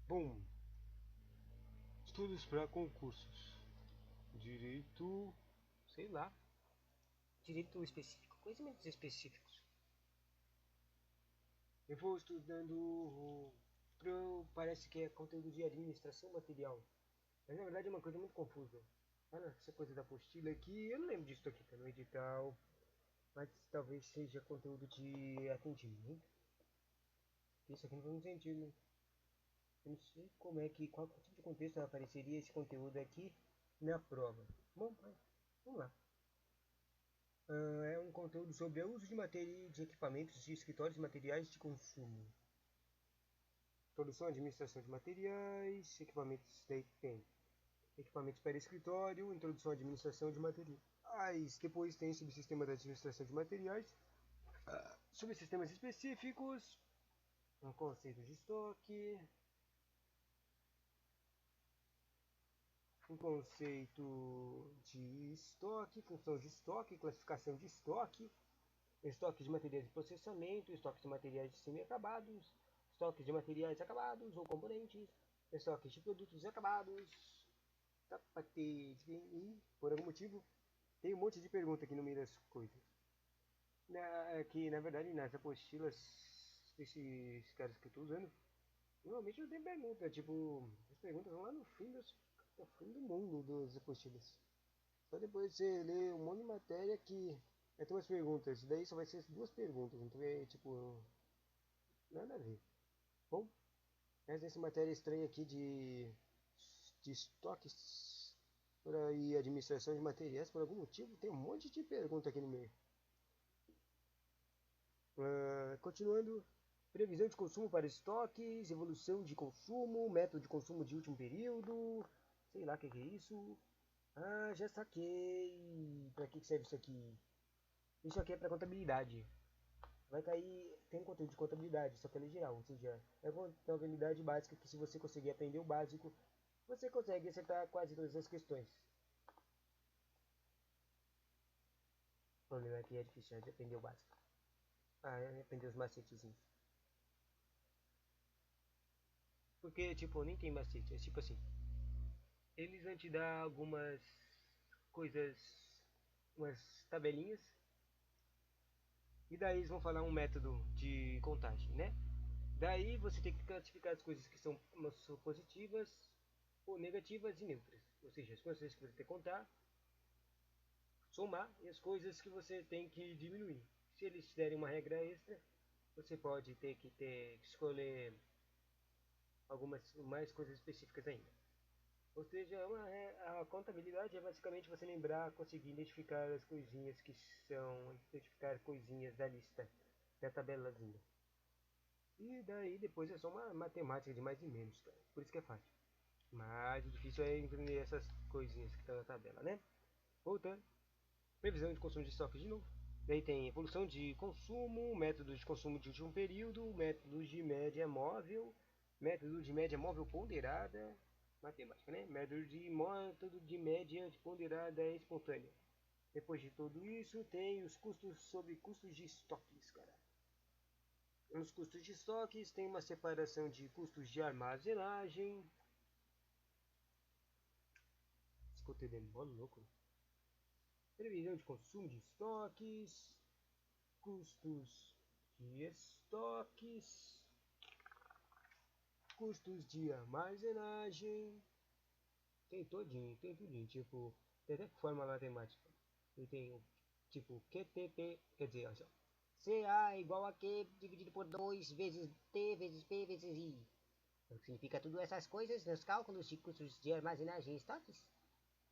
Bom, estudos para concursos. Direito, sei lá. Direito específico, conhecimentos específicos. Eu vou estudando. Parece que é conteúdo de administração material. Mas na verdade é uma coisa muito confusa. Olha essa coisa da apostila aqui. Eu não lembro disso aqui, tá no edital. Mas talvez seja conteúdo de atendimento. Isso aqui não faz sentido. Eu não sei como é que. Qual tipo de contexto apareceria esse conteúdo aqui na prova. Bom, vamos lá. É um conteúdo sobre o uso de matéria de equipamentos de escritórios e materiais de consumo. Produção e administração de materiais, equipamentos, daí tem equipamentos para escritório, introdução à administração de materiais. Depois tem subsistema da administração de materiais, subsistemas específicos, um conceito de estoque, um conceito de estoque, função de estoque, classificação de estoque, estoque de materiais de processamento, estoque de materiais semi-acabados, estoque de materiais acabados ou componentes, estoque de produtos acabados, e por algum motivo tem um monte de pergunta aqui no meio das coisas. Que na verdade nas apostilas desses caras que eu tô usando, normalmente não tem pergunta, tipo, as perguntas vão lá no fim do mundo das apostilas. Só depois você lê um monte de matéria que vai ter umas perguntas, daí só vai ser duas perguntas, então é tipo, nada a ver. Bom, mas essa matéria estranha aqui de estoques e administração de materiais, por algum motivo, tem um monte de pergunta aqui no meio. Continuando, previsão de consumo para estoques, evolução de consumo, método de consumo de último período, sei lá o que é isso. Ah, já saquei. Para que serve isso aqui? Isso aqui é para contabilidade. Vai cair, tem um conteúdo de contabilidade, só que ele é geral, ou seja, é contabilidade básica que se você conseguir aprender o básico, você consegue acertar quase todas as questões. O problema é que é difícil de aprender o básico. Aprender os macetezinhos. Porque, tipo, nem tem macete, é tipo assim, eles vão te dar algumas coisas, umas tabelinhas, e daí eles vão falar um método de contagem, né? Daí você tem que classificar as coisas que são positivas ou negativas e neutras. Ou seja, as coisas que você tem que contar, somar, e as coisas que você tem que diminuir. Se eles te derem uma regra extra, você pode ter que escolher algumas mais coisas específicas ainda. Ou seja, a contabilidade é basicamente você lembrar, conseguir identificar as coisinhas que são, identificar coisinhas da lista, da tabelazinha. E daí depois é só uma matemática de mais e menos, cara. Por isso que é fácil. Mas o difícil é entender essas coisinhas que estão na tabela, né? Voltando. Previsão de consumo de estoque de novo. Daí tem evolução de consumo, métodos de consumo de último período, métodos de média móvel, método de média móvel ponderada, matemática, né? Método de média ponderada espontânea. Depois de tudo isso, tem os custos sobre custos de estoques, cara. Nos custos de estoques tem uma separação de custos de armazenagem. Escutei dele, mó louco. Previsão de consumo de estoques, custos de estoques, custos de armazenagem, tem todinho, tem tudinho, tipo, tem até forma matemática. E tem, tipo, QTP, quer dizer, olha só, CA é igual a Q dividido por 2 vezes T vezes P vezes I. O que significa tudo essas coisas nos cálculos de custos de armazenagem e estoques?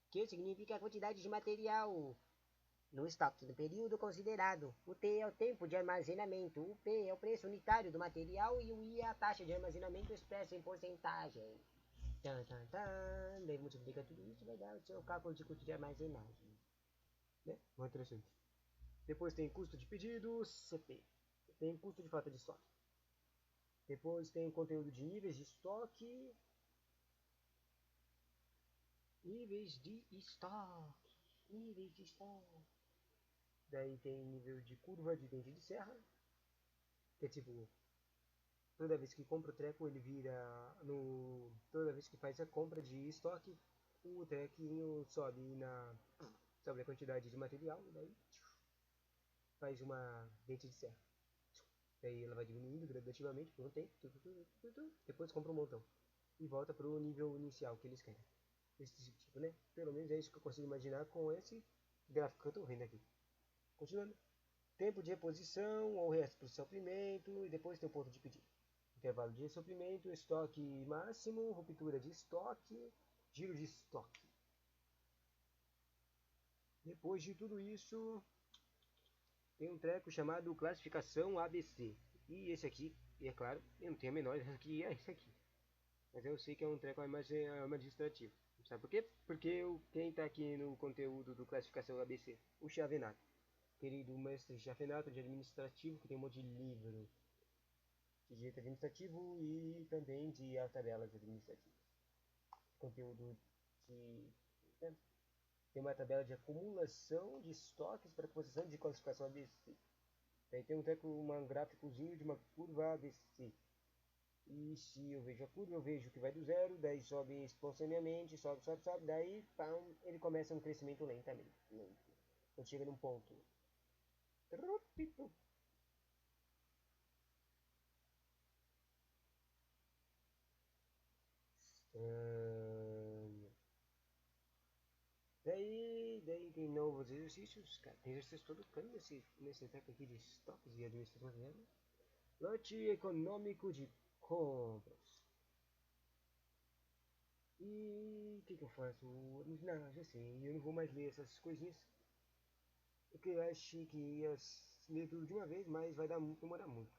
Que significa a quantidade de material no estoque do período considerado. O T é o tempo de armazenamento, o P é o preço unitário do material e o I é a taxa de armazenamento expressa em porcentagem. Tan, tan, tan. Daí multiplica tudo isso e vai dar o seu cálculo de custo de armazenagem. Né? Muito interessante. Depois tem custo de pedidos, CP. Tem custo de falta de estoque. Depois tem conteúdo de níveis de estoque. Níveis de estoque. Níveis de estoque. Daí tem nível de curva de dente de serra. Que é tipo, toda vez que compra o treco, ele vira toda vez que faz a compra de estoque, o trequinho sobe a quantidade de material, e daí faz uma dente de serra. Daí ela vai diminuindo gradativamente por um tempo, depois compra um montão e volta para o nível inicial que eles querem. Desse tipo, né? Pelo menos é isso que eu consigo imaginar com esse gráfico que eu estou vendo aqui. Continuando. Tempo de reposição ou resto para o suprimento e depois tem o ponto de pedido. Intervalo de suprimento, estoque máximo, ruptura de estoque, giro de estoque. Depois de tudo isso, tem um treco chamado classificação ABC. E esse aqui, e é claro, eu não tenho a menor ideia que é esse aqui. Mas eu sei que é um treco administrativo. Sabe por quê? Porque quem está aqui no conteúdo do classificação ABC? O Chavenato. Querido mestre Chavenato de administrativo, que tem um monte de livro de direito administrativo e também de tabelas administrativas. Conteúdo de... Né? Tem uma tabela de acumulação de estoques para posição de classificação ABC. Daí tem um gráficozinho de uma curva ABC. E se eu vejo a curva, eu vejo que vai do zero, daí sobe espontaneamente, sobe, daí pam, ele começa um crescimento lentamente. Quando chega num ponto. Daí tem novos exercícios. Cara, tem exercício todo cano nesse treco aqui de estoques e administração material. Lote econômico de compras. E o que eu faço? Não, já sei, eu não vou mais ler essas coisinhas. Porque eu acho que ia ler tudo de uma vez, mas vai demorar muito.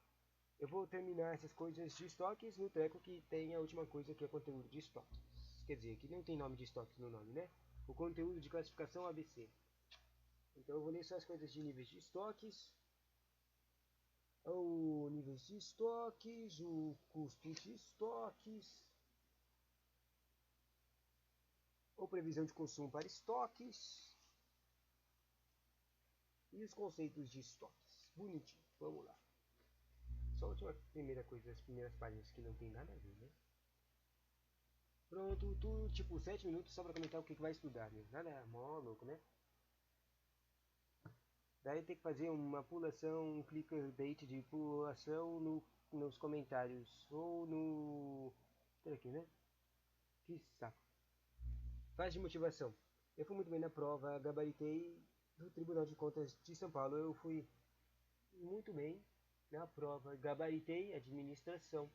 Eu vou terminar essas coisas de estoques no treco que tem a última coisa que é conteúdo de estoques. Quer dizer, que não tem nome de estoques no nome, né? O conteúdo de classificação ABC. Então eu vou ler só as coisas de níveis de estoques, o níveis de estoques, o custo de estoques, ou previsão de consumo para estoques e os conceitos de estoques. Bonitinho, vamos lá. Só a última primeira coisa, as primeiras páginas que não tem nada a ver, né? Pronto, tudo tipo 7 minutos só para comentar o que vai estudar, né? Nada mó louco, né? Daí tem que fazer uma pulação, um clickbait de pulação nos comentários ou no... Olha aqui, né? Que saco. Fase de motivação. Eu fui muito bem na prova, gabaritei do Tribunal de Contas de São Paulo. Eu fui muito bem na prova, gabaritei administração,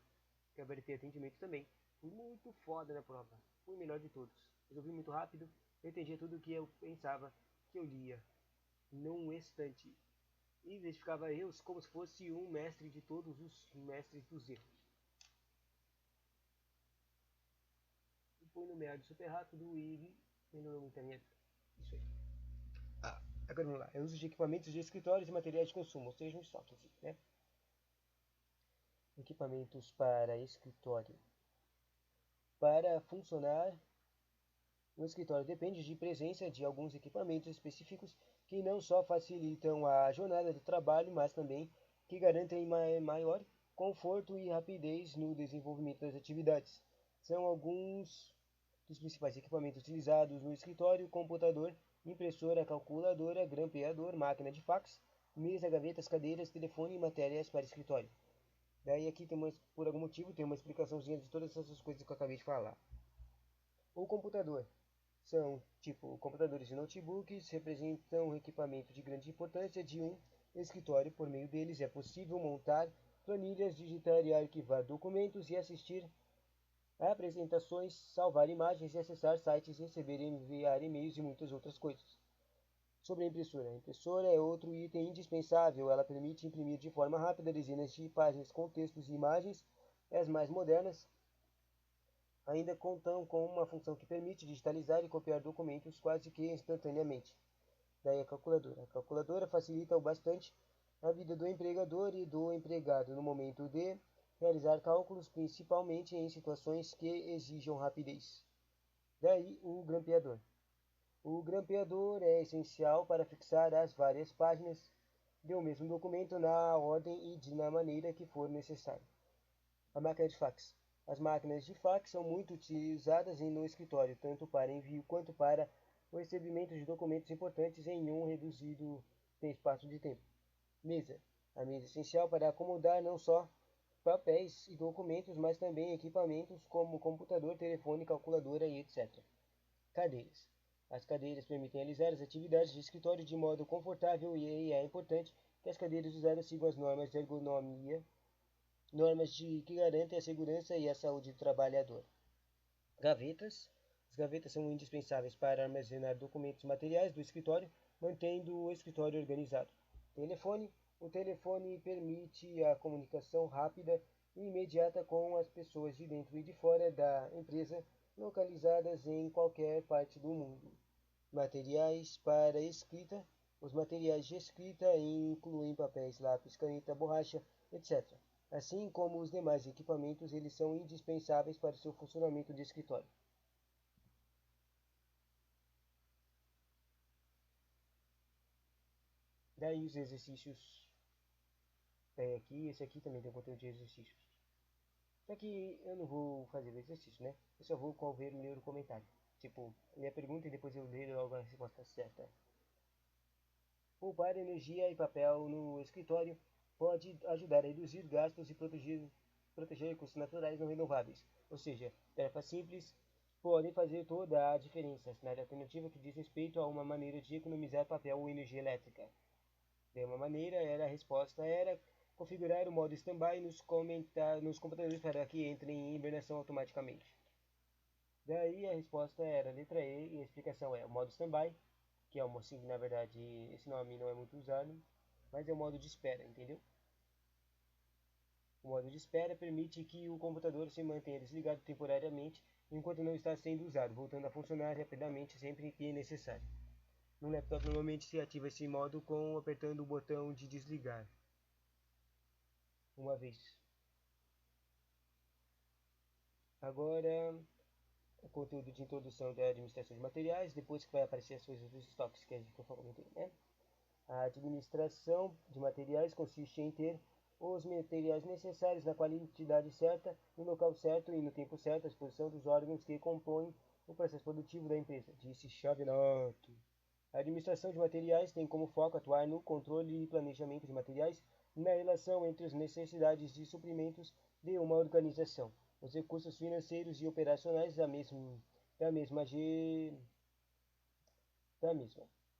gabaritei atendimento também. Fui muito foda na prova, fui o melhor de todos. Resolvi muito rápido, eu entendia tudo o que eu pensava, que eu lia, num instante. E identificava erros como se fosse um mestre de todos os mestres dos erros. E fui nomeado super rápido e melhorou muito a minha vida. Isso aí. Agora vamos lá. É uso de equipamentos de escritórios e materiais de consumo, ou seja, um estoque, né? Equipamentos para escritório. Para funcionar, o escritório depende de presença de alguns equipamentos específicos que não só facilitam a jornada de trabalho, mas também que garantem maior conforto e rapidez no desenvolvimento das atividades. São alguns dos principais equipamentos utilizados no escritório: computador, impressora, calculadora, grampeador, máquina de fax, mesa, gavetas, cadeiras, telefone e matérias para escritório. Daí aqui por algum motivo tem uma explicaçãozinha de todas essas coisas que eu acabei de falar. O computador são tipo computadores e notebooks, representam um equipamento de grande importância de um escritório. Por meio deles é possível montar planilhas, digitar e arquivar documentos e assistir a apresentações, salvar imagens e acessar sites, receber e enviar e-mails e muitas outras coisas. Sobre a impressora. A impressora é outro item indispensável. Ela permite imprimir de forma rápida dezenas de páginas com textos e imagens. As mais modernas ainda contam com uma função que permite digitalizar e copiar documentos quase que instantaneamente. Daí a calculadora. A calculadora facilita o bastante a vida do empregador e do empregado no momento de realizar cálculos, principalmente em situações que exijam rapidez. Daí o grampeador. O grampeador é essencial para fixar as várias páginas do mesmo documento na ordem e na maneira que for necessário. A máquina de fax. As máquinas de fax são muito utilizadas no escritório, tanto para envio quanto para o recebimento de documentos importantes em um reduzido espaço de tempo. Mesa. A mesa é essencial para acomodar não só papéis e documentos, mas também equipamentos como computador, telefone, calculadora e etc. Cadeiras. As cadeiras permitem realizar as atividades de escritório de modo confortável e é importante que as cadeiras usadas sigam as normas de ergonomia, que garantem a segurança e a saúde do trabalhador. Gavetas. As gavetas são indispensáveis para armazenar documentos e materiais do escritório, mantendo o escritório organizado. Telefone. O telefone permite a comunicação rápida e imediata com as pessoas de dentro e de fora da empresa, localizadas em qualquer parte do mundo. Materiais para escrita. Os materiais de escrita incluem papéis, lápis, caneta, borracha, etc. Assim como os demais equipamentos, eles são indispensáveis para o seu funcionamento de escritório. Daí os exercícios aqui, esse aqui também tem conteúdo de exercícios. Só que eu não vou fazer o exercício, né? Eu só vou ler o comentário. Tipo, minha pergunta e depois eu leio logo a resposta certa. Poupar energia e papel no escritório pode ajudar a reduzir gastos e proteger recursos naturais não renováveis. Ou seja, tarefas simples podem fazer toda a diferença na alternativa que diz respeito a uma maneira de economizar papel ou energia elétrica. De uma maneira, a resposta era configurar o modo standby nos computadores para que entrem em hibernação automaticamente. Daí a resposta era a letra E e a explicação é o modo standby, que é o mocinho, na verdade esse nome não é muito usado, mas é o modo de espera, entendeu? O modo de espera permite que o computador se mantenha desligado temporariamente enquanto não está sendo usado, voltando a funcionar rapidamente sempre que necessário. No laptop normalmente se ativa esse modo com apertando o botão de desligar uma vez. Agora, o conteúdo de introdução da administração de materiais, depois que vai aparecer as coisas dos estoques que eu comentei, né? A administração de materiais consiste em ter os materiais necessários na quantidade certa, no local certo e no tempo certo à disposição dos órgãos que compõem o processo produtivo da empresa, disse Chavinato. A administração de materiais tem como foco atuar no controle e planejamento de materiais na relação entre as necessidades de suprimentos de uma organização, os recursos financeiros e operacionais da mesma, da mesma,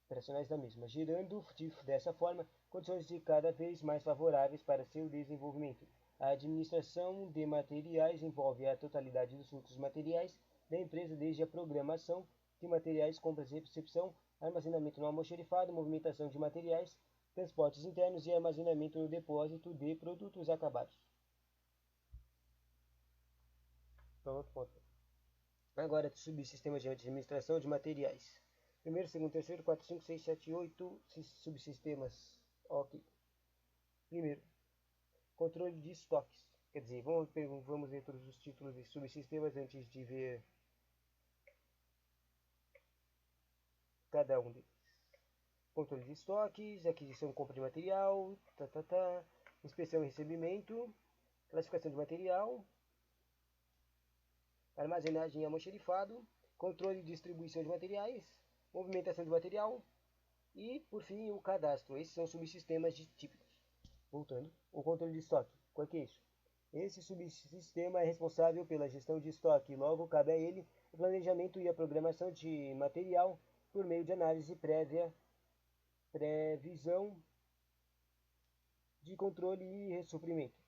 operacionais da mesma, gerando dessa forma condições de cada vez mais favoráveis para seu desenvolvimento. A administração de materiais envolve a totalidade dos fluxos materiais da empresa, desde a programação de materiais, compras e recepção, armazenamento no almoxarifado, movimentação de materiais, transportes internos e armazenamento no depósito de produtos acabados. Pronto, ponto. Agora, subsistemas de administração de materiais. Primeiro, segundo, terceiro, 4, 5, 6, 7, 8 subsistemas. Ok. Primeiro, controle de estoques. Quer dizer, vamos ver todos os títulos de subsistemas antes de ver cada um deles. Controle de estoques, aquisição e compra de material, inspeção e recebimento, classificação de material, armazenagem e almoxarifado, controle e distribuição de materiais, movimentação de material e, por fim, o cadastro. Esses são subsistemas típicos. Voltando, o controle de estoque. Qual que é isso? Esse subsistema é responsável pela gestão de estoque, logo cabe a ele o planejamento e a programação de material por meio de análise prévia, previsão de controle e suprimento.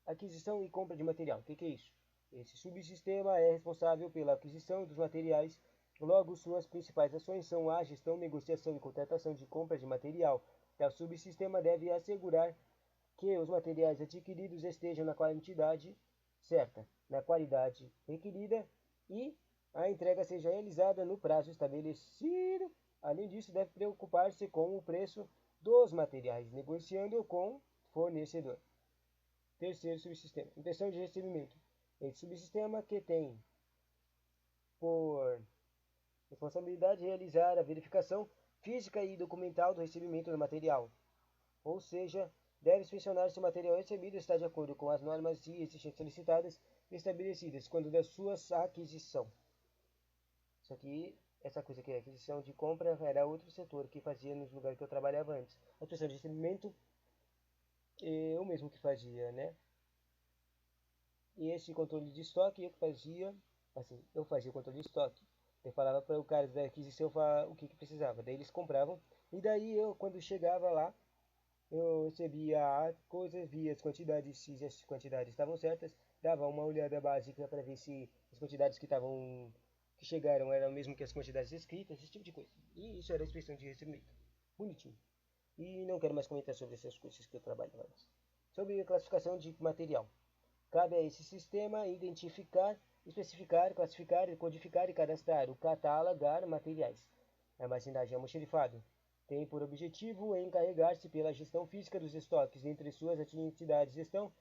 Aquisição e compra de material. O que é isso? Esse subsistema é responsável pela aquisição dos materiais, logo suas principais ações são a gestão, negociação e contratação de compras de material. Tal subsistema deve assegurar que os materiais adquiridos estejam na quantidade certa, na qualidade requerida e a entrega seja realizada no prazo estabelecido. Além disso, deve preocupar-se com o preço dos materiais, negociando com o fornecedor. Terceiro subsistema, impressão de recebimento. Esse subsistema que tem por responsabilidade realizar a verificação física e documental do recebimento do material, ou seja, deve inspecionar se o material recebido está de acordo com as normas e exigências solicitadas e estabelecidas quando da sua aquisição. Isso aqui, essa coisa aqui, aquisição de compra, era outro setor que fazia nos lugares que eu trabalhava antes. A inspeção de recebimento, eu mesmo que fazia, né? E esse controle de estoque eu fazia, assim, eu fazia o controle de estoque. Eu falava para o cara da aquisição o que precisava. Daí eles compravam. E daí eu, quando chegava lá, eu recebia a coisa, via as quantidades, se as quantidades estavam certas, dava uma olhada básica para ver se as quantidades que chegaram eram mesmo que as quantidades escritas, esse tipo de coisa. E isso era a inspeção de recebimento. Bonitinho. E não quero mais comentar sobre essas coisas que eu trabalho mais. Sobre a classificação de material. Cabe a esse sistema identificar, especificar, classificar, codificar e cadastrar, catalogar materiais. A armazenagem almoxarifado tem por objetivo encarregar-se pela gestão física dos estoques. Entre suas atividades estão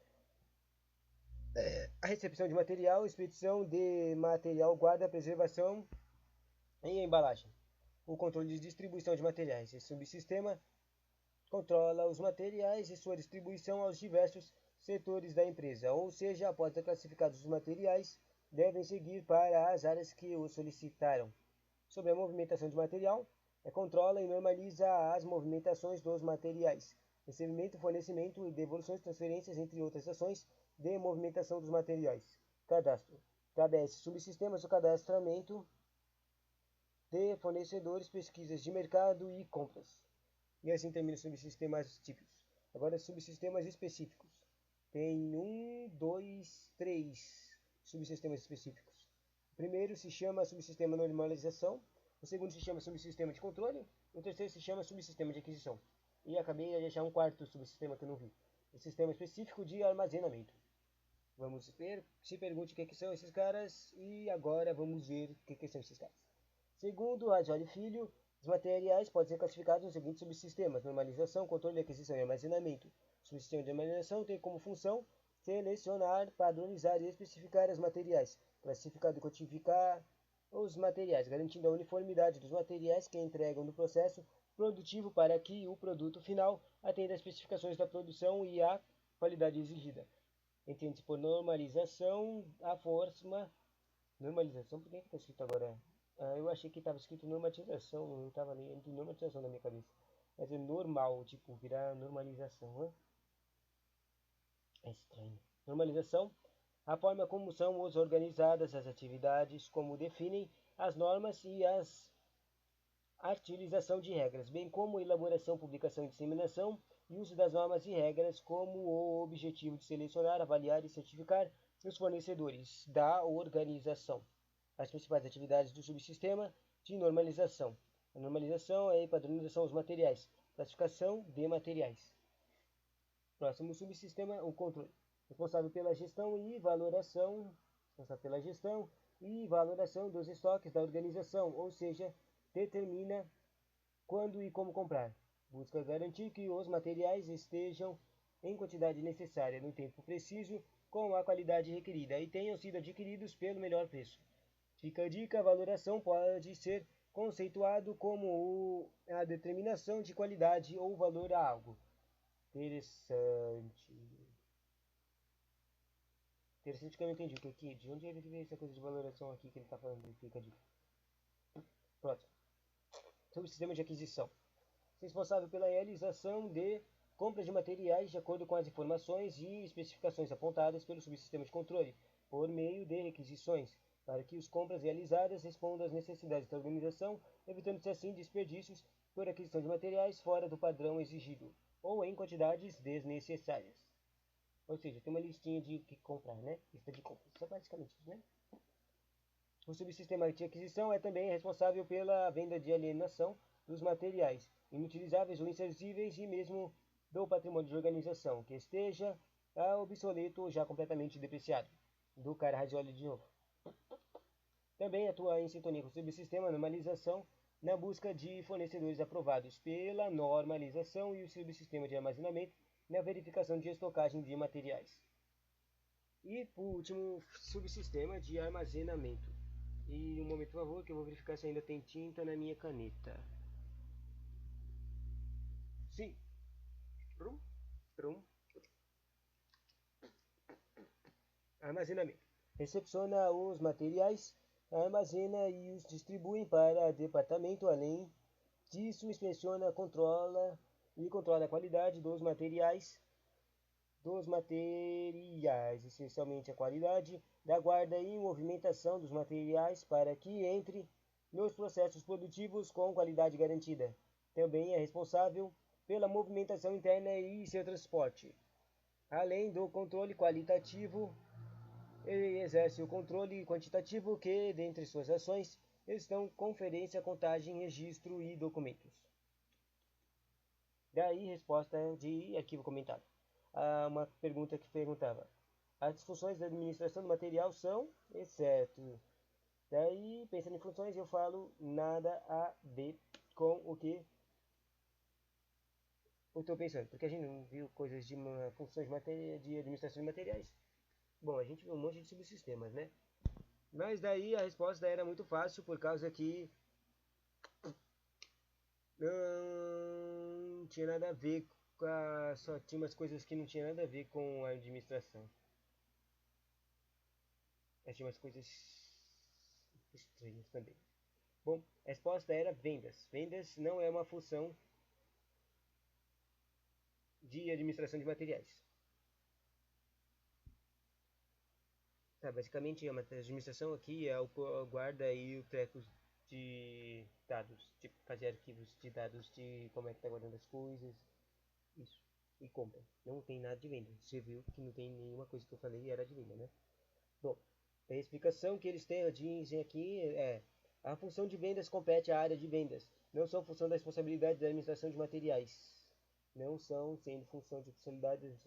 a recepção de material, expedição de material, guarda, preservação e embalagem. O controle de distribuição de materiais. Esse subsistema controla os materiais e sua distribuição aos diversos setores da empresa, ou seja, após a classificados os materiais, devem seguir para as áreas que os solicitaram. Sobre a movimentação de material, controla e normaliza as movimentações dos materiais, recebimento, fornecimento e devoluções, transferências, entre outras ações de movimentação dos materiais. Cadastro. Cabe a esses subsistemas o cadastramento de fornecedores, pesquisas de mercado e compras. E assim termina os subsistemas típicos. Agora, subsistemas específicos. Tem 3 subsistemas específicos. O primeiro se chama subsistema de normalização. O segundo se chama subsistema de controle. O terceiro se chama subsistema de aquisição. E acabei de achar um quarto subsistema que eu não vi. O sistema específico de armazenamento. Vamos ver, se pergunte o que são esses caras. E agora vamos ver o que são esses caras. Segundo Rajoli Filho, os materiais podem ser classificados nos seguintes subsistemas: normalização, controle, aquisição e armazenamento. O subsistema de armazenação tem como função selecionar, padronizar e especificar os materiais, classificar e codificar os materiais, garantindo a uniformidade dos materiais que entregam no processo produtivo para que o produto final atenda às especificações da produção e à qualidade exigida. Entende-se por normalização a forma. Normalização? Por que está escrito agora? Eu achei que estava escrito normatização, não estava nem normatização na minha cabeça. Mas é normal, tipo, virar normalização, né? É estranho. Normalização, a forma como são organizadas as atividades, como definem as normas e a utilização de regras, bem como elaboração, publicação e disseminação e uso das normas e regras como o objetivo de selecionar, avaliar e certificar os fornecedores da organização. As principais atividades do subsistema de normalização. A normalização é a padronização dos materiais, classificação de materiais. Próximo subsistema, o controle. Responsável pela gestão e valoração, dos estoques da organização, ou seja, determina quando e como comprar. Busca garantir que os materiais estejam em quantidade necessária, no tempo preciso, com a qualidade requerida e tenham sido adquiridos pelo melhor preço. Fica a dica: a valoração pode ser conceituado como a determinação de qualidade ou valor a algo. Interessante. Interessante que eu não entendi o que aqui. De onde ele veio essa coisa de valoração aqui que ele está falando? Fica a dica. Próximo. Sobre o sistema de aquisição. Responsável pela realização de compras de materiais de acordo com as informações e especificações apontadas pelo subsistema de controle, por meio de requisições, para que as compras realizadas respondam às necessidades da organização, evitando-se assim desperdícios por aquisição de materiais fora do padrão exigido, ou em quantidades desnecessárias. Ou seja, tem uma listinha de que comprar, né? Lista de compras. Isso é basicamente isso, né? O subsistema de aquisição é também responsável pela venda de alienação dos materiais inutilizáveis ou inservíveis e mesmo do patrimônio de organização que esteja obsoleto ou já completamente depreciado. Do cara Radioli de novo. Também atua em sintonia com o subsistema normalização na busca de fornecedores aprovados pela normalização e o subsistema de armazenamento na verificação de estocagem de materiais. E por último, subsistema de armazenamento. E um momento, por favor, que eu vou verificar se ainda tem tinta na minha caneta. Sim. Armazenamento. Recepciona os materiais, armazena e os distribui para departamento. Além disso, inspeciona, controla a qualidade dos materiais, essencialmente a qualidade da guarda e movimentação dos materiais para que entre nos processos produtivos com qualidade garantida. Também é responsável pela movimentação interna e seu transporte. Além do controle qualitativo, ele exerce o controle quantitativo que, dentre suas ações, estão conferência, contagem, registro e documentos. Daí, resposta de arquivo comentado. Uma pergunta que perguntava: as funções da administração do material são, exceto. Daí, pensando em funções, eu falo nada a ver com o que eu estou pensando, porque a gente não viu coisas de funções de administração de materiais. Bom, a gente viu um monte de subsistemas, né? Mas daí a resposta era muito fácil, por causa que não tinha nada a ver com só tinha umas coisas que não tinha nada a ver com a administração. Mas tinha umas coisas estranhas também. Bom, a resposta era vendas. Vendas não é uma função de administração de materiais. Tá, basicamente a administração aqui é o guarda e o treco de dados, tipo fazer arquivos de dados de como é que tá guardando as coisas, isso, e compra. Não tem nada de venda. Você viu que não tem nenhuma coisa que eu falei era de venda, né? Bom, a explicação que eles dizem aqui é: a função de vendas compete à área de vendas, não são função da responsabilidade da administração de materiais. Não são, sendo função de responsabilidade.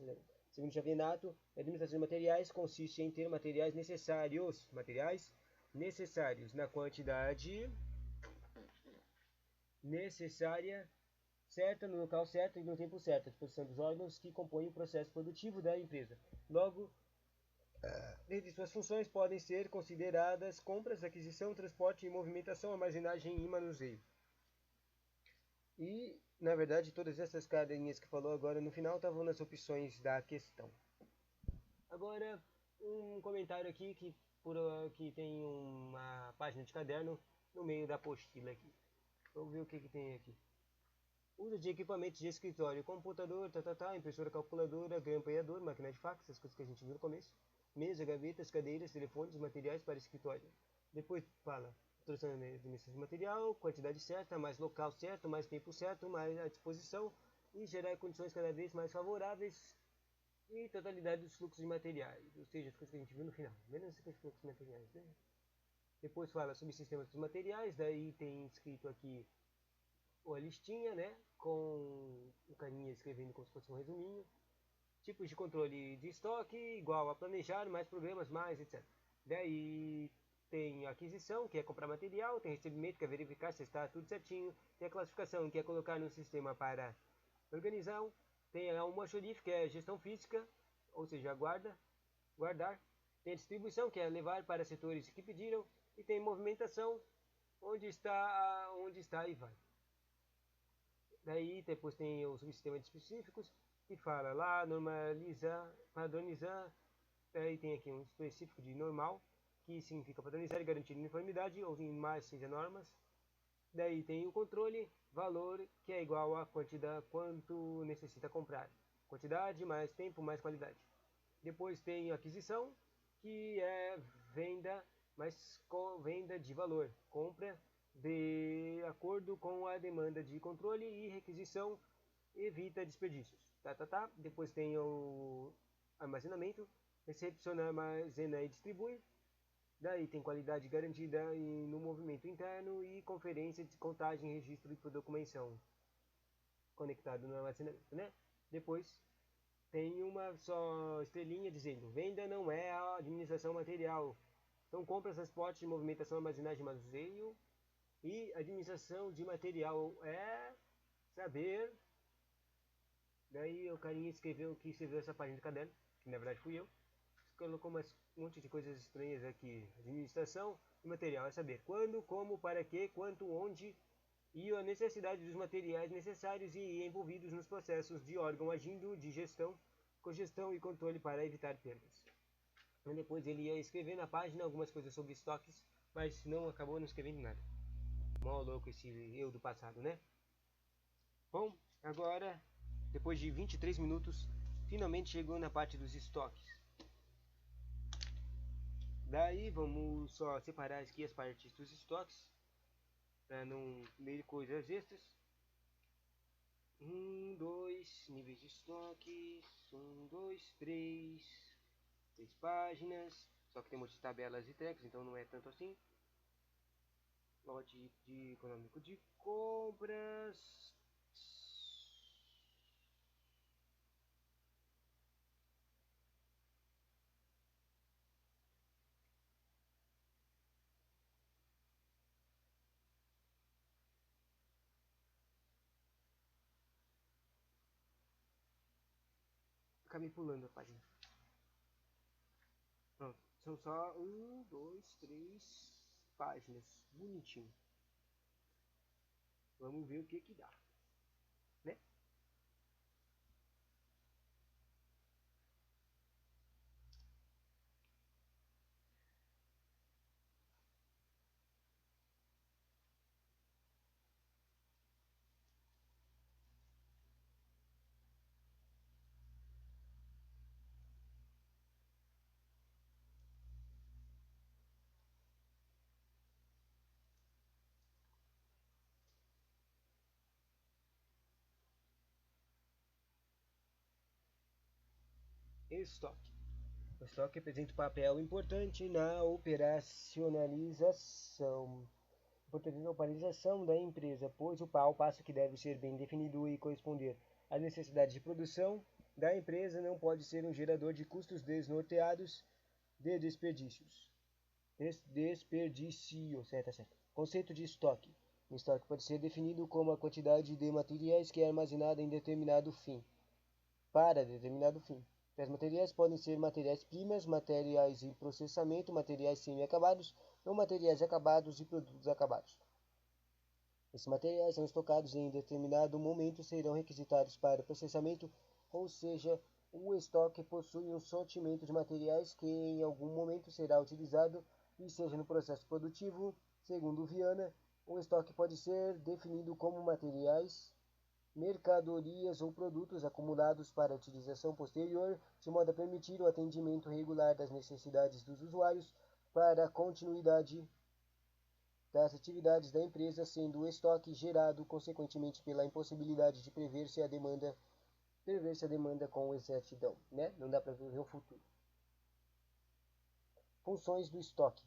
Segundo Xavier, a administração de materiais consiste em ter materiais necessários na quantidade necessária, certa, no local certo e no tempo certo, à disposição dos órgãos que compõem o processo produtivo da empresa. Logo, dentre suas funções podem ser consideradas compras, aquisição, transporte, movimentação, armazenagem e manuseio. E, na verdade, todas essas carinhas que falou agora no final estavam nas opções da questão. Agora, um comentário aqui que tem uma página de caderno no meio da apostila aqui. Vamos ver o que tem aqui. Uso de equipamentos de escritório: computador, impressora calculadora, grampeador, máquina de fax, essas coisas que a gente viu no começo. Mesa, gavetas, cadeiras, telefones, materiais para escritório. Depois fala introdução de administração de material, quantidade certa, mais local certo, mais tempo certo, mais à disposição e gerar condições cada vez mais favoráveis e totalidade dos fluxos de materiais, ou seja, as coisas que a gente viu no final, menos os fluxos de materiais, né? Depois fala sobre sistemas dos materiais, daí tem escrito aqui a listinha, né, com o carinha escrevendo como se fosse um resuminho. Tipos de controle de estoque, igual a planejar, mais programas, mais etc. Daí tem a aquisição, que é comprar material, tem recebimento, que é verificar se está tudo certinho, tem a classificação, que é colocar no sistema para organizar, tem a almoxarife, que é gestão física, ou seja, guardar, tem a distribuição, que é levar para setores que pediram, e tem movimentação, onde está e vai. Daí depois tem os subsistemas específicos, que fala lá, normalizar, padronizar. Daí tem aqui um específico de normal, que significa padronizar e garantir uniformidade, ou em mais seja normas. Daí tem o controle, valor, que é igual a quantidade, quanto necessita comprar. Quantidade mais tempo mais qualidade. Depois tem aquisição, que é venda, mas venda de valor. Compra de acordo com a demanda de controle e requisição, evita desperdícios. Depois tem o armazenamento, recepciona, armazena e distribui. Daí tem qualidade garantida no movimento interno e conferência de contagem, registro e documentação conectado no armazenamento, né? Depois tem uma só estrelinha dizendo: venda não é a administração material. Então, compras, transporte, movimentação, armazenagem, manuseio e administração de material é saber. Daí o carinha escreveu que escreveu essa página de caderno, que na verdade fui eu. Colocou um monte de coisas estranhas aqui. Administração de material é saber quando, como, para que, quanto, onde e a necessidade dos materiais necessários e envolvidos nos processos de órgão agindo de gestão, cogestão e controle para evitar perdas. E depois ele ia escrever na página algumas coisas sobre estoques, mas não acabou não escrevendo nada. Mó louco esse eu do passado, né? Bom, agora, depois de 23 minutos, finalmente chegou na parte dos estoques. Daí vamos só separar aqui as partes dos estoques, para não ler coisas extras. Dois níveis de estoques. Dois, três. Três páginas. Só que tem muitas tabelas e tracks, então não é tanto assim. Lote de econômico de compras. Acabei pulando a página. Pronto. São só dois, três páginas. Bonitinho. Vamos ver o que que dá, né? Estoque. O estoque representa um papel importante na operacionalização da empresa, pois o ao passo que deve ser bem definido e corresponder às necessidades de produção da empresa, não pode ser um gerador de custos desnorteados de desperdícios. Desperdício, certo. Conceito de estoque. O estoque pode ser definido como a quantidade de materiais que é armazenada em determinado fim, para determinado fim. Tais materiais podem ser matérias-primas, materiais em processamento, materiais semi-acabados ou materiais acabados e produtos acabados. Esses materiais são estocados e em determinado momento serão requisitados para processamento, ou seja, o estoque possui um sortimento de materiais que em algum momento será utilizado e seja no processo produtivo. Segundo Viana, o estoque pode ser definido como materiais, mercadorias ou produtos acumulados para utilização posterior, de modo a permitir o atendimento regular das necessidades dos usuários para a continuidade das atividades da empresa, sendo o estoque gerado consequentemente pela impossibilidade de prever-se a demanda com exatidão, né? Não dá para prever o futuro. Funções do estoque.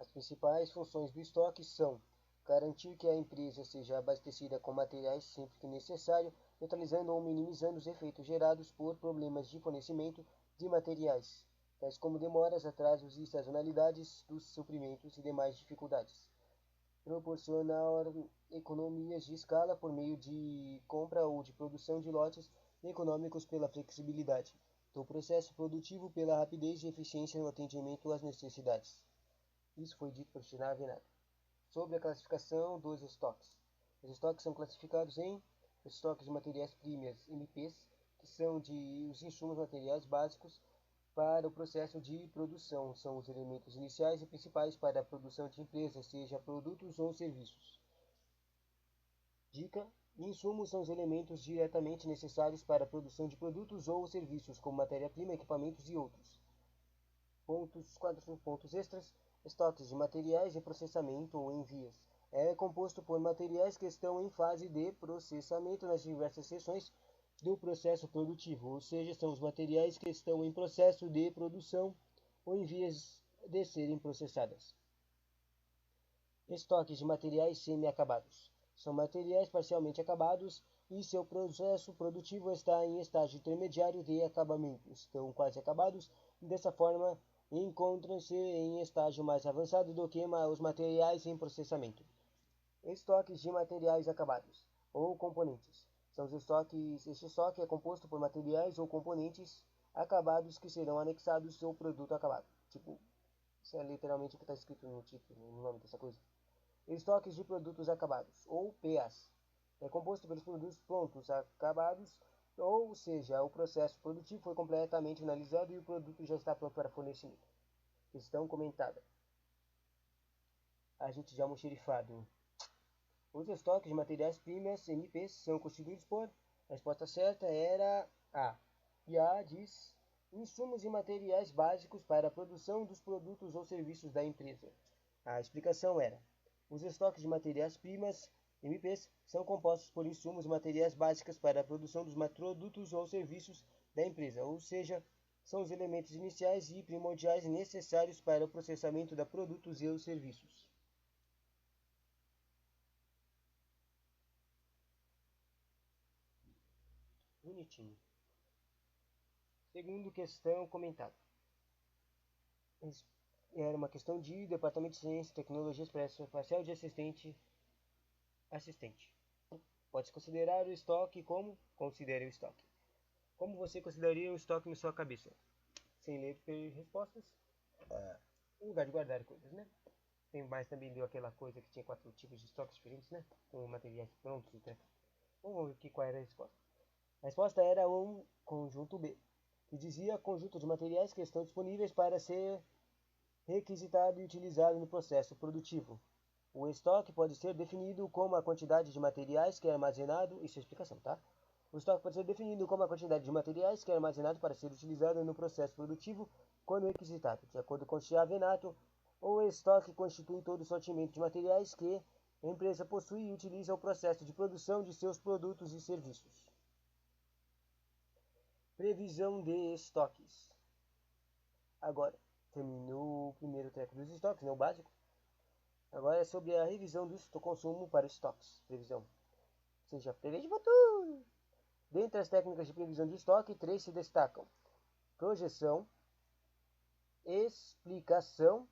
As principais funções do estoque são garantir que a empresa seja abastecida com materiais sempre que necessário, neutralizando ou minimizando os efeitos gerados por problemas de fornecimento de materiais, tais como demoras, atrasos e sazonalidades dos suprimentos e demais dificuldades. Proporcionar economias de escala por meio de compra ou de produção de lotes econômicos pela flexibilidade do processo produtivo, pela rapidez e eficiência no atendimento às necessidades. Isso foi dito por Shinar Venado. Sobre a classificação dos estoques. Os estoques são classificados em estoques de matérias-primas (MPs), que são os insumos materiais básicos para o processo de produção. São os elementos iniciais e principais para a produção de empresas, seja produtos ou serviços. Dica: insumos são os elementos diretamente necessários para a produção de produtos ou serviços, como matéria-prima, equipamentos e outros. 4 pontos extras. Estoques de materiais em processamento ou em vias. É composto por materiais que estão em fase de processamento nas diversas seções do processo produtivo, ou seja, são os materiais que estão em processo de produção ou em vias de serem processadas. Estoques de materiais semi-acabados. São materiais parcialmente acabados e seu processo produtivo está em estágio intermediário de acabamento. Estão quase acabados e, dessa forma, encontram-se em estágio mais avançado do que os materiais em processamento. Estoques de materiais acabados ou componentes. São os estoques. Este estoque é composto por materiais ou componentes acabados que serão anexados ao produto acabado. Tipo, isso é literalmente o que está escrito no título, no nome dessa coisa. Estoques de produtos acabados, ou PAs. É composto pelos produtos prontos acabados, ou seja, o processo produtivo foi completamente finalizado e o produto já está pronto para fornecimento. Questão comentada. Agente de almoxerifado. Os estoques de matérias-primas MPs são constituídos por... A resposta certa era A. E A diz insumos e materiais básicos para a produção dos produtos ou serviços da empresa. A explicação era: os estoques de matérias-primas MPs são compostos por insumos e materiais básicos para a produção dos produtos ou serviços da empresa, ou seja, são os elementos iniciais e primordiais necessários para o processamento de produtos e os serviços. Bonitinho. Segundo questão comentada. Era uma questão de Departamento de Ciência e Tecnologia Espacial de assistente. Pode-se considerar o estoque como? Considere o estoque. Como você consideraria o estoque na sua cabeça? Sem ler respostas. Em lugar de guardar coisas, né? Tem mais também deu aquela coisa que tinha 4 tipos de estoques diferentes, né? Com materiais prontos, etc. Vamos ver aqui qual era a resposta. A resposta era um conjunto B, que dizia conjunto de materiais que estão disponíveis para ser requisitado e utilizado no processo produtivo. O estoque pode ser definido como a quantidade de materiais que é armazenado, isso é a explicação, tá? O estoque pode ser definido como a quantidade de materiais que é armazenado para ser utilizado no processo produtivo quando requisitado. De acordo com Chiave Venato, o estoque constitui todo o sortimento de materiais que a empresa possui e utiliza o processo de produção de seus produtos e serviços. Previsão de estoques. Agora, terminou o primeiro treco dos estoques, né, o básico. Agora é sobre a revisão do consumo para estoques. Previsão. Ou seja, prever de futuro. Dentre as técnicas de previsão de estoque, 3 se destacam: projeção, explicação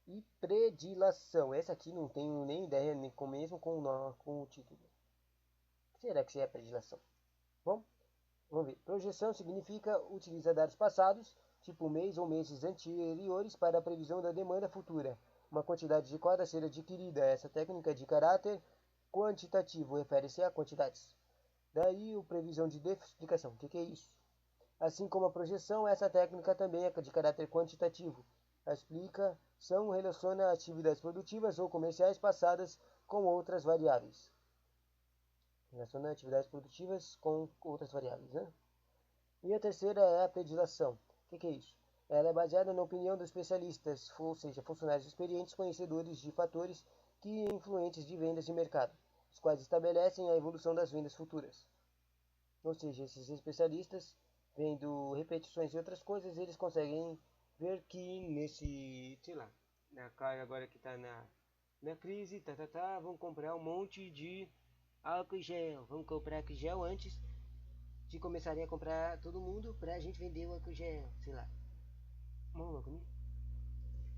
e predilação. Essa aqui não tenho nem ideia, nem mesmo com o título. O que será que é predilação? Bom, vamos ver. Projeção significa utilizar dados passados, tipo mês ou meses anteriores, para a previsão da demanda futura. Uma quantidade adequada a ser adquirida. Essa técnica é de caráter quantitativo, refere-se a quantidades. Daí a previsão de explicação. O que é isso? Assim como a projeção, essa técnica também é de caráter quantitativo. A explicação relaciona atividades produtivas ou comerciais passadas com outras variáveis. Relaciona atividades produtivas com outras variáveis, né? E a terceira é a predilação. O que é isso? Ela é baseada na opinião dos especialistas, ou seja, funcionários experientes, conhecedores de fatores que influentes de vendas de mercado, os quais estabelecem a evolução das vendas futuras. Ou seja, esses especialistas, vendo repetições e outras coisas, eles conseguem ver que nesse, sei lá, na cara agora que está na crise, vão comprar um monte de álcool gel, vamos comprar álcool gel antes de começarem a comprar todo mundo pra gente vender o álcool gel, sei lá. Vamos lá comigo.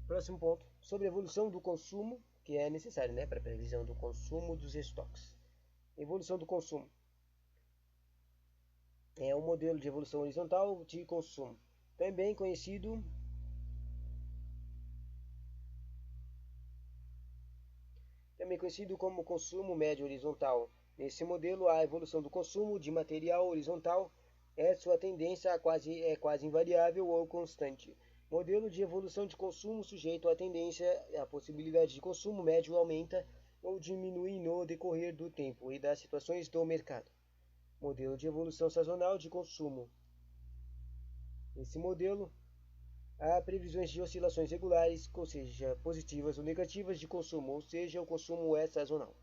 Próximo ponto, sobre a evolução do consumo, que é necessário, né, para a previsão do consumo dos estoques. Evolução do consumo. É um modelo de evolução horizontal de consumo, também conhecido como consumo médio horizontal. Nesse modelo, a evolução do consumo de material horizontal sua tendência é quase invariável ou constante. Modelo de evolução de consumo sujeito à tendência, a possibilidade de consumo médio aumenta ou diminui no decorrer do tempo e das situações do mercado. Modelo de evolução sazonal de consumo. Nesse modelo, há previsões de oscilações regulares, ou seja, positivas ou negativas de consumo, ou seja, o consumo é sazonal.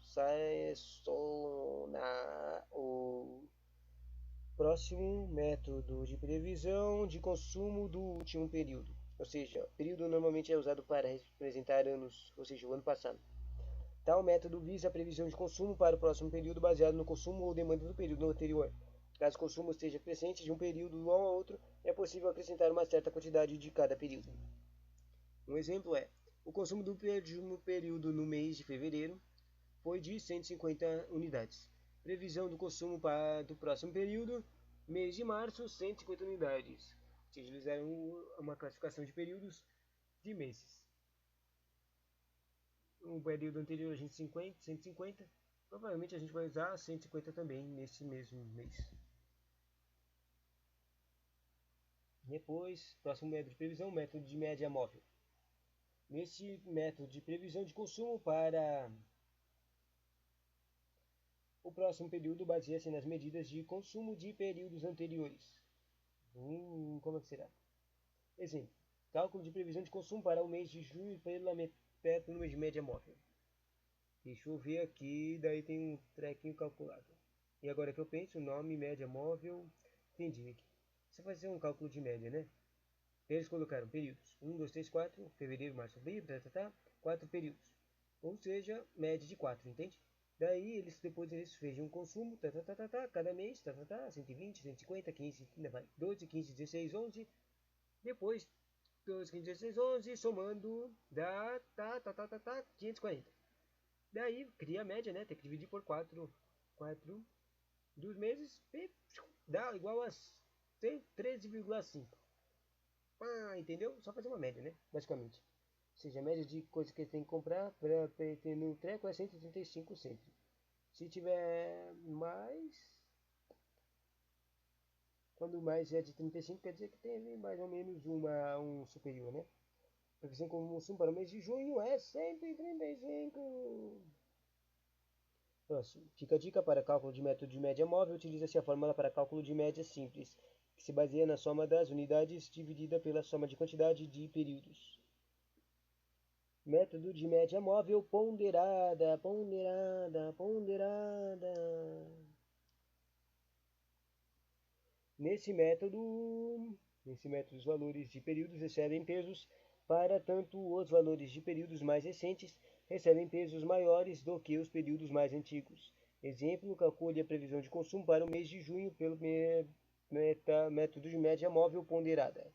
O próximo método de previsão de consumo do último período. Ou seja, o período normalmente é usado para representar anos, ou seja, o ano passado. Tal método visa a previsão de consumo para o próximo período baseado no consumo ou demanda do período anterior. Caso o consumo esteja crescente de um período igual a outro, é possível acrescentar uma certa quantidade de cada período. Um exemplo é: o consumo do último período no mês de fevereiro foi de 150 unidades. Previsão do consumo do próximo período, mês de março, 150 unidades. Ou seja, eles fizeram uma classificação de períodos de meses. No período anterior a gente 50, 150. Provavelmente a gente vai usar 150 também nesse mesmo mês. Depois, próximo método de previsão, método de média móvel. Nesse método de previsão de consumo para o próximo período baseia-se nas medidas de consumo de períodos anteriores. Como é que será? Exemplo. Cálculo de previsão de consumo para o mês de junho pela número de média móvel. Deixa eu ver aqui, daí tem um trequinho calculado. E agora que eu penso, nome, média móvel, entendi aqui. Você vai fazer um cálculo de média, né? Eles colocaram períodos. 1, 2, 3, 4, fevereiro, março, abril, 4 períodos. Ou seja, média de 4, entende? Daí depois eles fecham um consumo, cada mês, 120, 150, 15, 12, 15, 16, 11. Depois, 12, 15, 16, 11, somando, dá, 540. Daí, cria a média, né? Tem que dividir por 4 dos meses, e dá igual a 13,5. Entendeu? Só fazer uma média, né? Basicamente. Ou seja, a média de coisas que ele tem que comprar para ter no treco é 135 sempre. Se tiver mais, quando mais é de 35, quer dizer que tem mais ou menos um superior, né? Porque sem consumo para o mês de junho é 135. Próximo. Fica a dica para cálculo de método de média móvel. Utiliza-se a fórmula para cálculo de média simples, que se baseia na soma das unidades dividida pela soma de quantidade de períodos. Método de média móvel ponderada. Nesse método, os valores de períodos recebem pesos para tanto os valores de períodos mais recentes recebem pesos maiores do que os períodos mais antigos. Exemplo, calcule a previsão de consumo para o mês de junho pelo método de média móvel ponderada.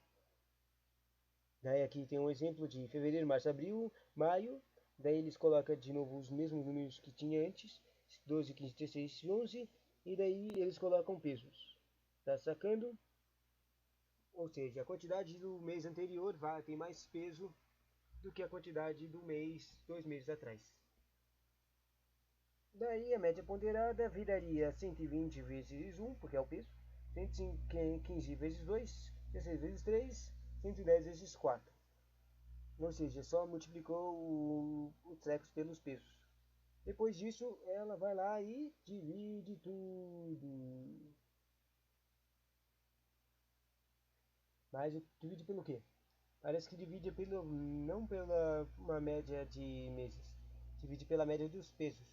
Daí aqui tem um exemplo de fevereiro, março, abril, maio. Daí eles colocam de novo os mesmos números que tinha antes, 12, 15, 16, 11. E daí eles colocam pesos. Tá sacando? Ou seja, a quantidade do mês anterior tem mais peso do que a quantidade do mês 2 meses atrás. Daí a média ponderada viraria 120 vezes 1, porque é o peso, 115 vezes 2, 16 vezes 3, 110 vezes 4. Ou seja, só multiplicou os trecos pelos pesos. Depois disso, ela vai lá e divide tudo. Mas divide pelo quê? Parece que divide não pela uma média de meses, divide pela média dos pesos.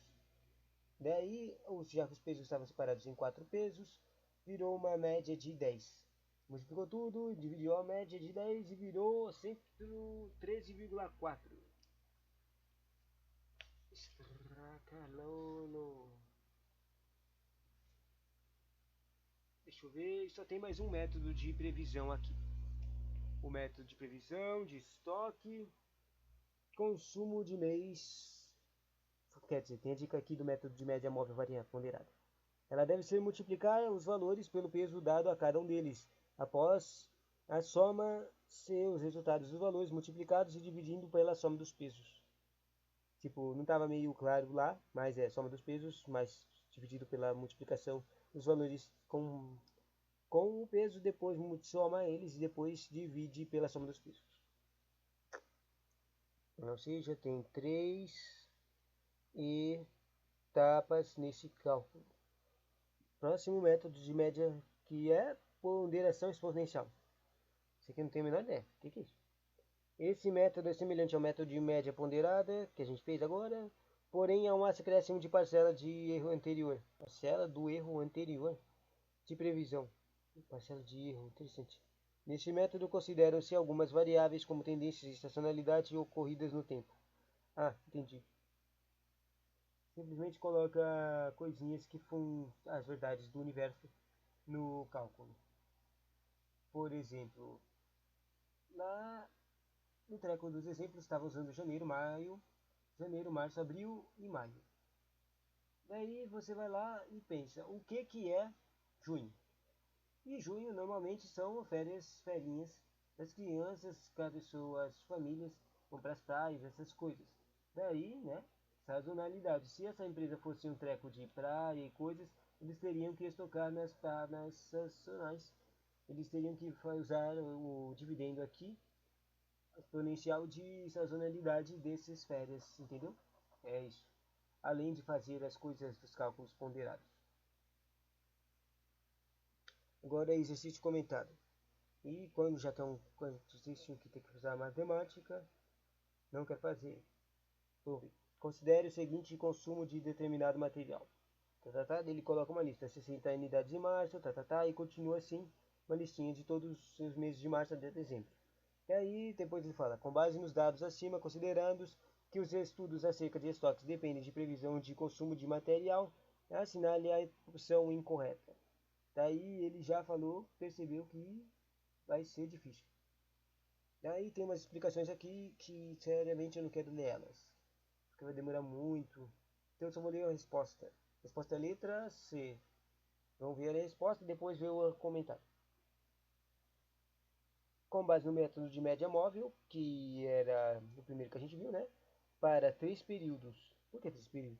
Daí, já que os pesos estavam separados em 4 pesos, virou uma média de 10. Multiplicou tudo, dividiu a média de 10 e virou 113,4. Estracalono. Deixa eu ver, só tem mais um método de previsão aqui. O método de previsão de estoque, consumo de mês. Quer dizer, tem a dica aqui do método de média móvel variante ponderada. Ela deve ser multiplicar os valores pelo peso dado a cada um deles, após a soma ser os resultados dos valores multiplicados e dividindo pela soma dos pesos. Tipo, não estava meio claro lá, mas é soma dos pesos, mais dividido pela multiplicação dos valores com o peso, depois soma eles e depois divide pela soma dos pesos. Ou seja, tem 3 etapas nesse cálculo. Próximo método de média, que é ponderação exponencial. Isso aqui não tem a menor ideia. O que é isso? Esse método é semelhante ao método de média ponderada, que a gente fez agora, porém há um acréscimo de parcela de erro anterior. Parcela do erro anterior de previsão. Parcela de erro, interessante. Neste método consideram-se algumas variáveis como tendências e estacionalidade ocorridas no tempo. Entendi. Simplesmente coloca coisinhas que são as verdades do universo no cálculo. Por exemplo, lá no treco dos exemplos estava usando janeiro, março, abril e maio. Daí você vai lá e pensa, o que é junho? E junho normalmente são ferinhas das crianças, suas famílias vão para as praias, essas coisas. Daí, né? Sazonalidade. Se essa empresa fosse um treco de praia e coisas, eles teriam que estocar nas sazonais. Eles teriam que usar o dividendo aqui exponencial de sazonalidade dessas férias, entendeu? É isso. Além de fazer as coisas dos cálculos ponderados. Agora, exercício comentado. E quando já tem um exercício que tem que usar matemática, não quer fazer. Considere o seguinte consumo de determinado material. Ele coloca uma lista, 60 unidades em março, e continua assim, uma listinha de todos os meses de março até dezembro. E aí, depois ele fala, com base nos dados acima, considerando que os estudos acerca de estoques dependem de previsão de consumo de material, assinale a opção incorreta. Daí ele já falou, percebeu que vai ser difícil. Daí tem umas explicações aqui que, seriamente, eu não quero ler elas, porque vai demorar muito. Então eu só vou ler a resposta. Resposta é letra C. Vamos ver a resposta e depois ver o comentário. Com base no método de média móvel, que era o primeiro que a gente viu, né? Para 3 períodos. Por que 3 períodos?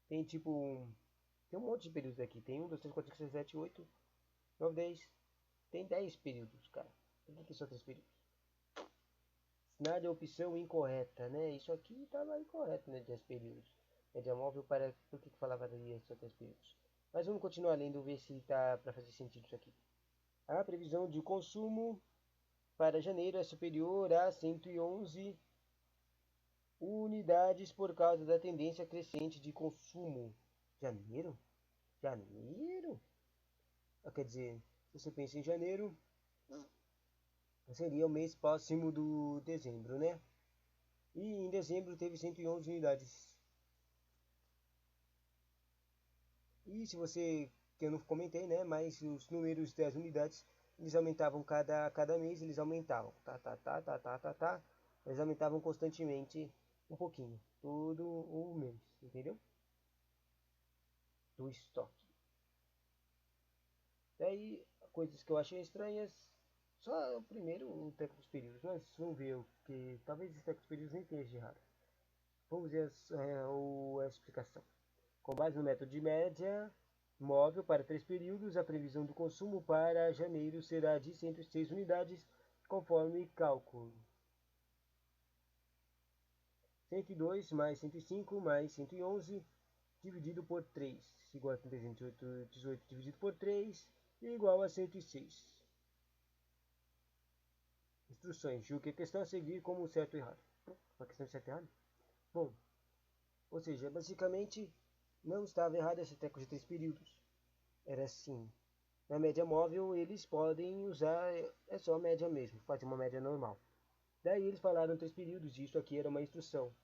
Tem tem um monte de períodos aqui. Tem 1, 2, 3, 4, 5, 6, 7, 8, 9, 10. Tem 10 períodos, cara. Por que só 3 períodos? Nada é opção incorreta, né? Isso aqui estava incorreto, né? 10 períodos. Média móvel para. Por que falava de só 10 períodos? Mas vamos continuar lendo, ver se tá para fazer sentido isso aqui. A previsão de consumo para janeiro é superior a 111 unidades por causa da tendência crescente de consumo. Janeiro? Janeiro? Quer dizer, se você pensa em janeiro, seria o mês próximo do dezembro, né? E em dezembro teve 111 unidades. E se você, que eu não comentei, né? Mas os números das unidades, eles aumentavam cada mês, eles aumentavam. Eles aumentavam constantemente um pouquinho. Todo o mês, entendeu? Do estoque. Daí, coisas que eu achei estranhas. Só o primeiro, o teco dos períodos. Nós vamos ver o que. Talvez esse teco dos períodos nem esteja errado. Vamos ver a explicação. Com base no método de média móvel para 3 períodos, a previsão do consumo para janeiro será de 106 unidades, conforme cálculo. 102 mais 105 mais 111 dividido por 3, igual a 318 18 dividido por 3, igual a 106. Instruções. Julgue a questão a seguir como certo ou errado. Uma questão de certo ou errado? Bom, ou seja, basicamente não estava errado esse teco de 3 períodos. Era assim. Na média móvel eles podem usar, é só a média mesmo, fazer uma média normal. Daí eles falaram 3 períodos, e isso aqui era uma instrução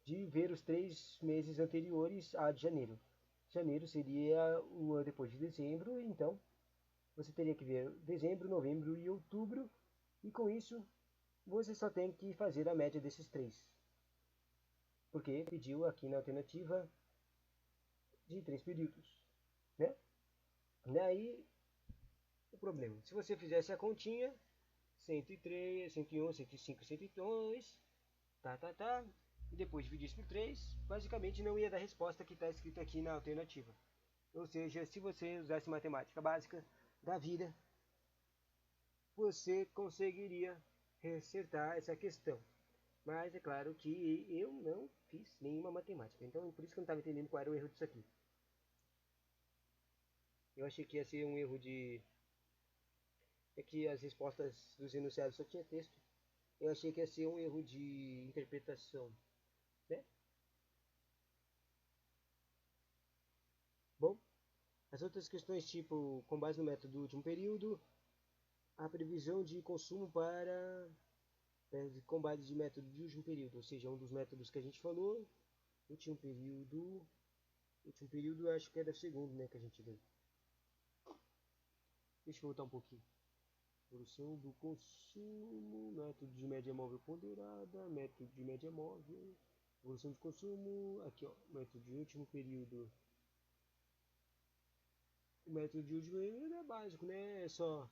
de ver os 3 meses anteriores a de janeiro. Janeiro seria o ano depois de dezembro, então você teria que ver dezembro, novembro e outubro, e com isso você só tem que fazer a média desses 3. Porque pediu aqui na alternativa de 3 períodos, né? Daí o problema, se você fizesse a continha, 103, 101, 105, 102, e depois dividisse por 3, basicamente não ia dar a resposta que está escrita aqui na alternativa. Ou seja, se você usasse matemática básica da vida, você conseguiria acertar essa questão. Mas é claro que eu não fiz nenhuma matemática, então por isso que eu não estava entendendo qual era o erro disso aqui. Eu achei que ia ser um erro de... É que as respostas dos enunciados só tinha texto. Eu achei que ia ser um erro de interpretação, né? Bom, as outras questões, tipo, com base no método do último período, a previsão de consumo para com base de método de último período, ou seja, um dos métodos que a gente falou, último período acho que era o segundo, né, que a gente deu. Deixa eu voltar um pouquinho. Evolução do consumo, método de média móvel ponderada, método de média móvel, evolução de consumo, aqui ó, método de último período. O método de último período é básico, né? É só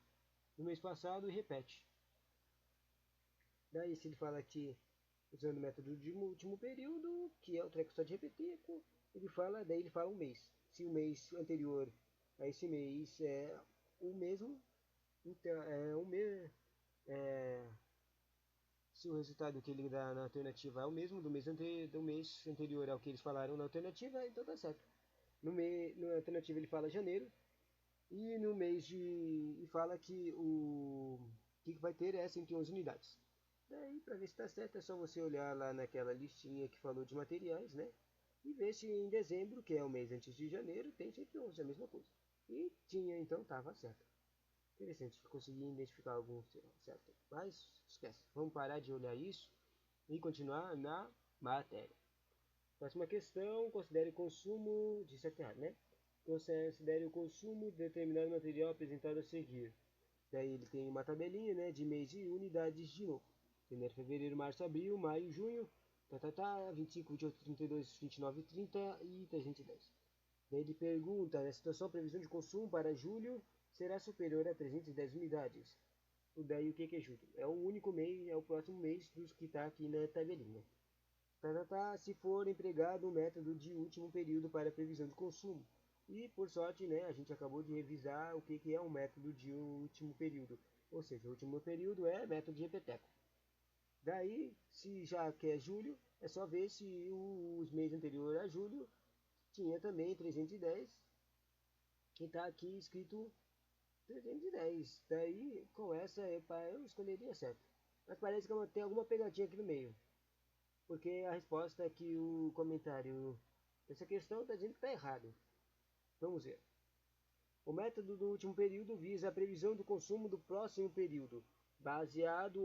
no mês passado e repete. Daí se ele fala aqui usando o método de último período, que é o treco só de repetir, daí ele fala um mês. Se o mês anterior a esse mês é o mesmo, então é o mesmo. É, se o resultado que ele dá na alternativa é o mesmo do mês anterior ao que eles falaram na alternativa, então tá certo. Na alternativa ele fala janeiro, e no mês de. E fala que o que vai ter é 111 unidades. Daí, para ver se está certo, é só você olhar lá naquela listinha que falou de materiais, né? E ver se em dezembro, que é o mês antes de janeiro, tem 111, a mesma coisa. E tinha, então estava certo. Interessante, consegui identificar algum certo. Mas esquece, vamos parar de olhar isso e continuar na matéria. Próxima questão, considere o consumo de certo errado, né? Considere o consumo de determinado material apresentado a seguir. Daí ele tem uma tabelinha, né, de mês e unidades de novo. Janeiro, fevereiro, março, abril, maio, junho, 25, 28, 32, 29, 30 e 310. Daí ele pergunta, na situação, a previsão de consumo para julho será superior a 310 unidades. Daí o que é julho? É o único mês, é o próximo mês dos que está aqui na tabelinha. Se for empregado o método de último período para previsão de consumo. E, por sorte, né, a gente acabou de revisar o que é um método de último período. Ou seja, o último período é método de repeteco. Daí, se já quer julho, é só ver se os meses anteriores a julho tinha também 310, que está aqui escrito 310. Daí, com essa, eu escolheria certo. Mas parece que tem alguma pegadinha aqui no meio. Porque a resposta é que o comentário dessa questão está dizendo que está errado. Vamos ver. O método do último período visa a previsão do consumo do próximo período, baseado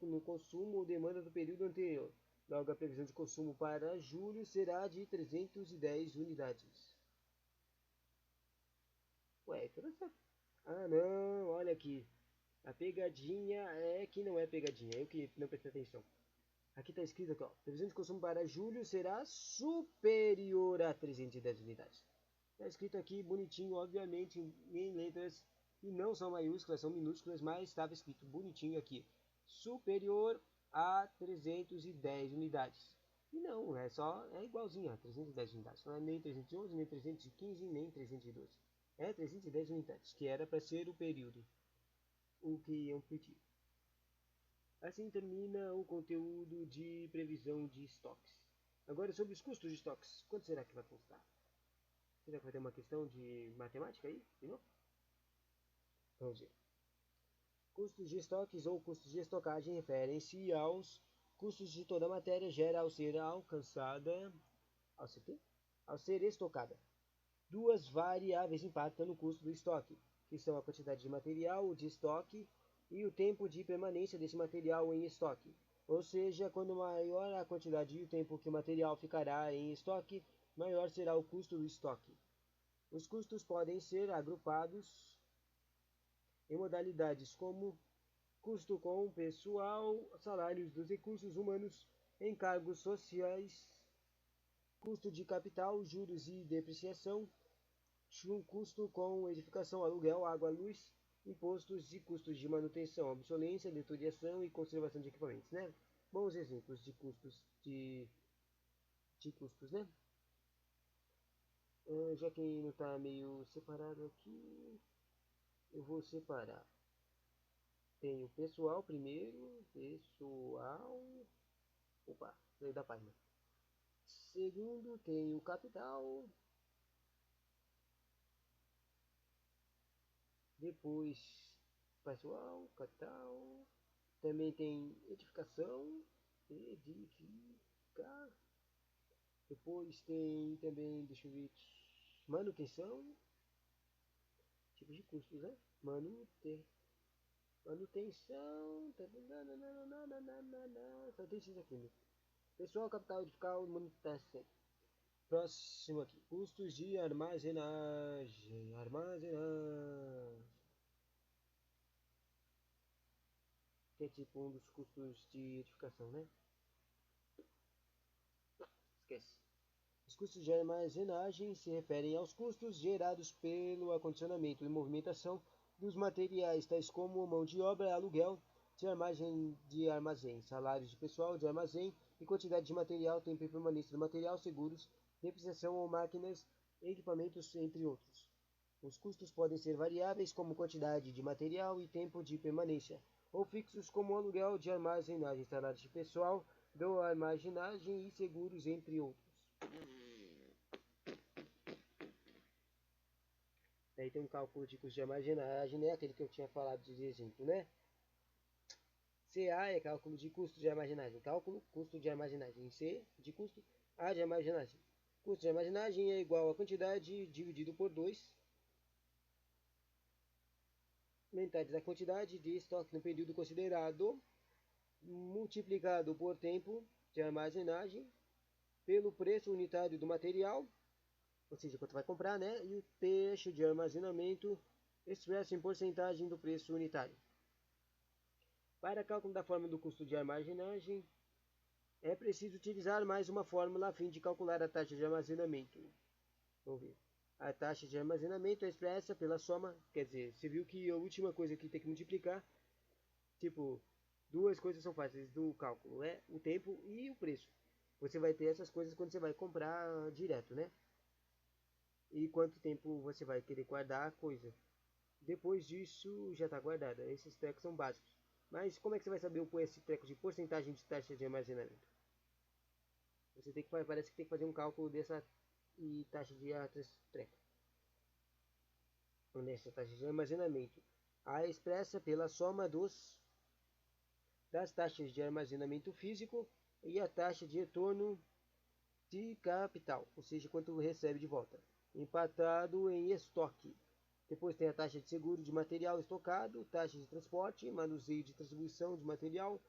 no consumo ou demanda do período anterior. Logo, a previsão de consumo para julho será de 310 unidades. Ué, tudo certo. Ah, não, olha aqui. A pegadinha é que não é pegadinha, eu que não prestei atenção. Aqui está escrito aqui, ó, previsão de consumo para julho será superior a 310 unidades. Está escrito aqui bonitinho, obviamente, em letras que não são maiúsculas, são minúsculas, mas estava escrito bonitinho aqui. Superior a 310 unidades. E não, é igualzinho a 310 unidades. Não é nem 311, nem 315, nem 312. É 310 unidades, que era para ser o período, o que iam pedir. Assim termina o conteúdo de previsão de estoques. Agora sobre os custos de estoques. Quanto será que vai custar? Será que vai ter uma questão de matemática aí? De novo? Vamos ver. Custos de estoques ou custos de estocagem referem-se aos custos de toda a matéria gera ao ser alcançada. Ao ser, quê? Ao ser estocada. Duas variáveis impactam no custo do estoque, que são a quantidade de material de estoque e o tempo de permanência desse material em estoque. Ou seja, quando maior a quantidade e o tempo que o material ficará em estoque, maior será o custo do estoque. Os custos podem ser agrupados em modalidades como custo com pessoal, salários dos recursos humanos, encargos sociais, custo de capital, juros e depreciação, custo com edificação, aluguel, água, luz, impostos e custos de manutenção, obsolência, deterioração e conservação de equipamentos, né? Bons exemplos de custos, né? Já que não está meio separado aqui, eu vou separar. Tem o pessoal primeiro, pessoal, opa, saiu da página. Segundo, tem o capital, depois pessoal, capital, também tem edificação, edificar, depois tem também, deixa eu ver, manutenção, tipos de custos, né? Manutenção, só tem esses aqui, né? Pessoal, capital, edificar, manutenção. Próximo aqui, custos de armazenagem, que é tipo um dos custos de edificação, né? Esquece. Os custos de armazenagem se referem aos custos gerados pelo acondicionamento e movimentação dos materiais, tais como mão de obra, aluguel, de armazém, salários de pessoal de armazém e quantidade de material, tempo e permanência do material, seguros, depreciação ou máquinas, equipamentos, entre outros. Os custos podem ser variáveis, como quantidade de material e tempo de permanência, ou fixos, como aluguel de armazenagem, salários de pessoal, do armazenagem e seguros, entre outros. Daí tem um cálculo de custo de armazenagem, né? Aquele que eu tinha falado de exemplo, né? CA é cálculo de custo de armazenagem. Cálculo, custo de armazenagem. C de custo, A de armazenagem. Custo de armazenagem é igual a quantidade dividido por 2, metade da quantidade de estoque no período considerado, multiplicado por tempo de armazenagem, pelo preço unitário do material, ou seja, quanto vai comprar, né? E o taxa de armazenamento expresso em porcentagem do preço unitário. Para cálculo da fórmula do custo de armazenagem, é preciso utilizar mais uma fórmula a fim de calcular a taxa de armazenamento. Vamos ver. A taxa de armazenamento é expressa pela soma, quer dizer, você viu que a última coisa que tem que multiplicar, tipo, duas coisas são fáceis do cálculo, é o tempo e o preço. Você vai ter essas coisas quando você vai comprar direto, né? E quanto tempo você vai querer guardar a coisa. Depois disso, já está guardada. Esses trecos são básicos. Mas como é que você vai saber esse treco de porcentagem de taxa de armazenamento? Você tem que, parece que tem que fazer um cálculo dessa e taxa de treco. Nessa taxa de armazenamento. A expressa pela soma das taxas de armazenamento físico e a taxa de retorno de capital, ou seja, quanto recebe de volta, empatado em estoque. Depois tem a taxa de seguro de material estocado, taxa de transporte, manuseio de distribuição de material,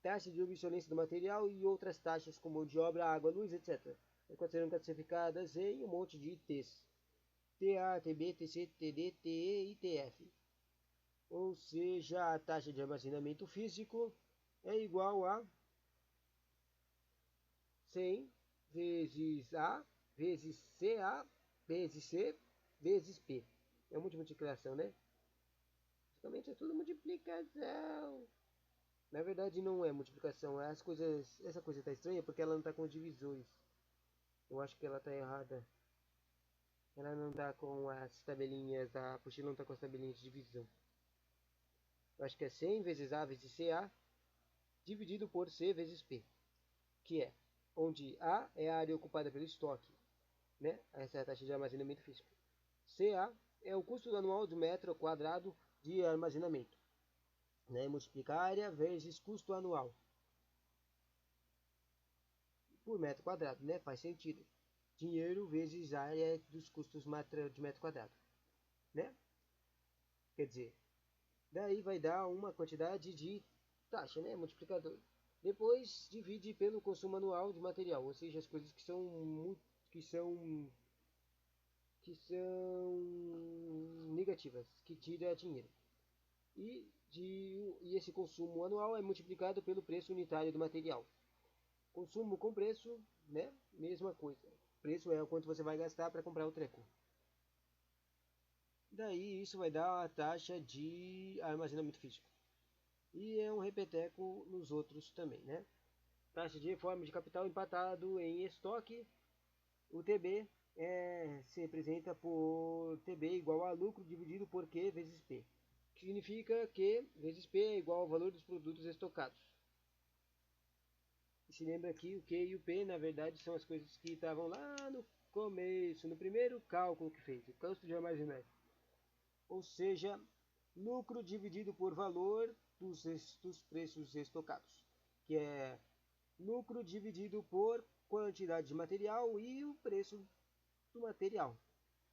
taxa de obsolescência do material e outras taxas como mão de obra, água, luz, etc. Serão classificadas em um monte de T's. TA, TB, TC, TD, TE e TF. Ou seja, a taxa de armazenamento físico é igual a 100 vezes A vezes CA vezes C vezes P. É multiplicação, né? Basicamente é tudo multiplicação. Na verdade não é multiplicação, as coisas, essa coisa está estranha porque ela não está com divisores. Eu acho que ela está errada. Ela não está com as tabelinhas, a apostila não está com as tabelinhas de divisão. Eu acho que é 100 vezes A vezes CA dividido por C vezes P, que é onde A é a área ocupada pelo estoque, né? Essa é a taxa de armazenamento físico. CA é o custo anual do metro quadrado de armazenamento, né? Multiplicar área vezes custo anual por metro quadrado, né? Faz sentido. Dinheiro vezes área dos custos de metro quadrado, né? Quer dizer, daí vai dar uma quantidade de taxa, né? Multiplicador. Depois divide pelo consumo anual de material, ou seja, as coisas que são negativas, que tira dinheiro. E esse consumo anual é multiplicado pelo preço unitário do material. Consumo com preço, né? Mesma coisa. Preço é o quanto você vai gastar para comprar o treco. Daí isso vai dar a taxa de armazenamento físico. E é um repeteco nos outros também, né? Taxa de reforma de capital empatado em estoque. O TB se representa por TB igual a lucro dividido por Q vezes P. Que significa que vezes P é igual ao valor dos produtos estocados. E se lembra que o Q e o P, na verdade, são as coisas que estavam lá no começo, no primeiro cálculo que fez, o custo de armazenagem. Ou seja, lucro dividido por valor dos preços estocados, que é lucro dividido por quantidade de material e o preço do material.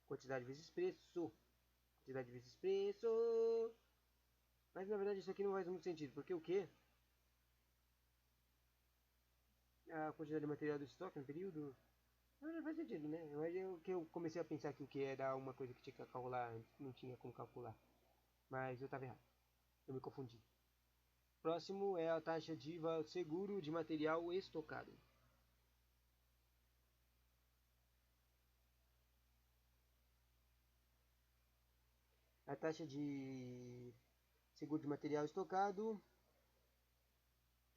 Quantidade vezes preço. Quantidade vezes preço. Mas na verdade isso aqui não faz muito sentido, porque o que? A quantidade de material do estoque no período. Não faz sentido, né? Mas eu comecei a pensar que o que era uma coisa que tinha que calcular, não tinha como calcular. Mas eu estava errado. Eu me confundi. Próximo é a taxa de seguro de material estocado. A taxa de seguro de material estocado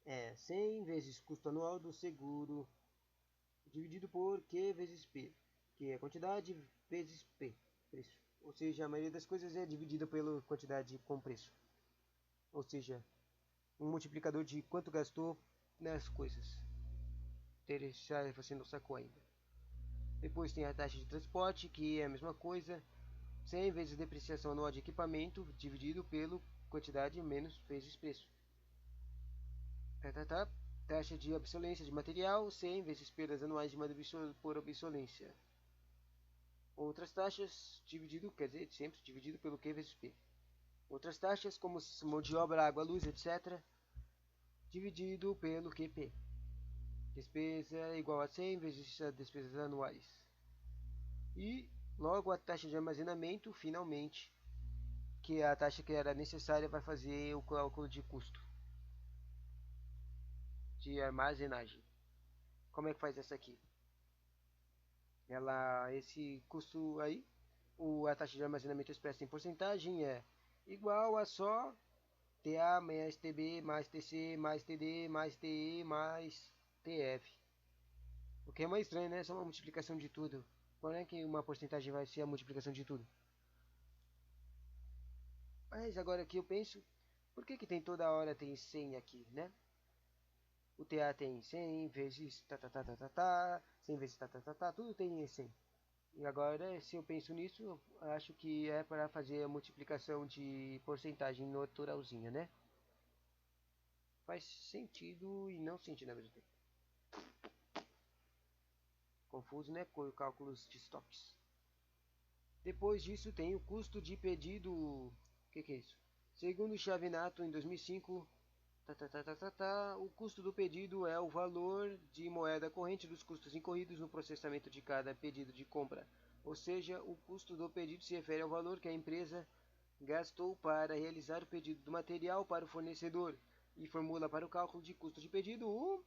é 100 vezes custo anual do seguro dividido por Q vezes P, que é quantidade vezes P, preço. Ou seja, a maioria das coisas é dividida pela quantidade com preço. Ou seja, um multiplicador de quanto gastou nas coisas. Interessar você não sacou ainda. Depois tem a taxa de transporte, que é a mesma coisa. 100 vezes depreciação anual de equipamento dividido pela quantidade menos vezes preço. Tá. Taxa de obsolência de material, 100 vezes perdas anuais de manutenção por obsolência. Outras taxas dividido, quer dizer, sempre dividido pelo Q vezes P. Outras taxas, como mão de obra, água, luz, etc., dividido pelo QP. Despesa é igual a 100 vezes as despesas anuais. E logo a taxa de armazenamento, finalmente, que é a taxa que era necessária para fazer o cálculo de custo de armazenagem. Como é que faz essa aqui? Esse custo aí, a taxa de armazenamento expressa em porcentagem é igual a só TA mais TB mais TC mais TD mais TE mais TF. O que é mais estranho, né? É só uma multiplicação de tudo. Qual é que uma porcentagem vai ser a multiplicação de tudo? Mas agora que eu penso, por que tem toda hora tem 100 aqui, né? O TA tem 100 vezes tá, 100 vezes tá, tudo tem 100. E agora, se eu penso nisso, eu acho que é para fazer a multiplicação de porcentagem naturalzinha, né? Faz sentido e não sentido ao mesmo tempo. Confuso, né? Com cálculos de estoques. Depois disso tem o custo de pedido. O que é isso? Segundo o Chavinato, em 2005, o custo do pedido é o valor de moeda corrente dos custos incorridos no processamento de cada pedido de compra. Ou seja, o custo do pedido se refere ao valor que a empresa gastou para realizar o pedido do material para o fornecedor e formula para o cálculo de custo de pedido o...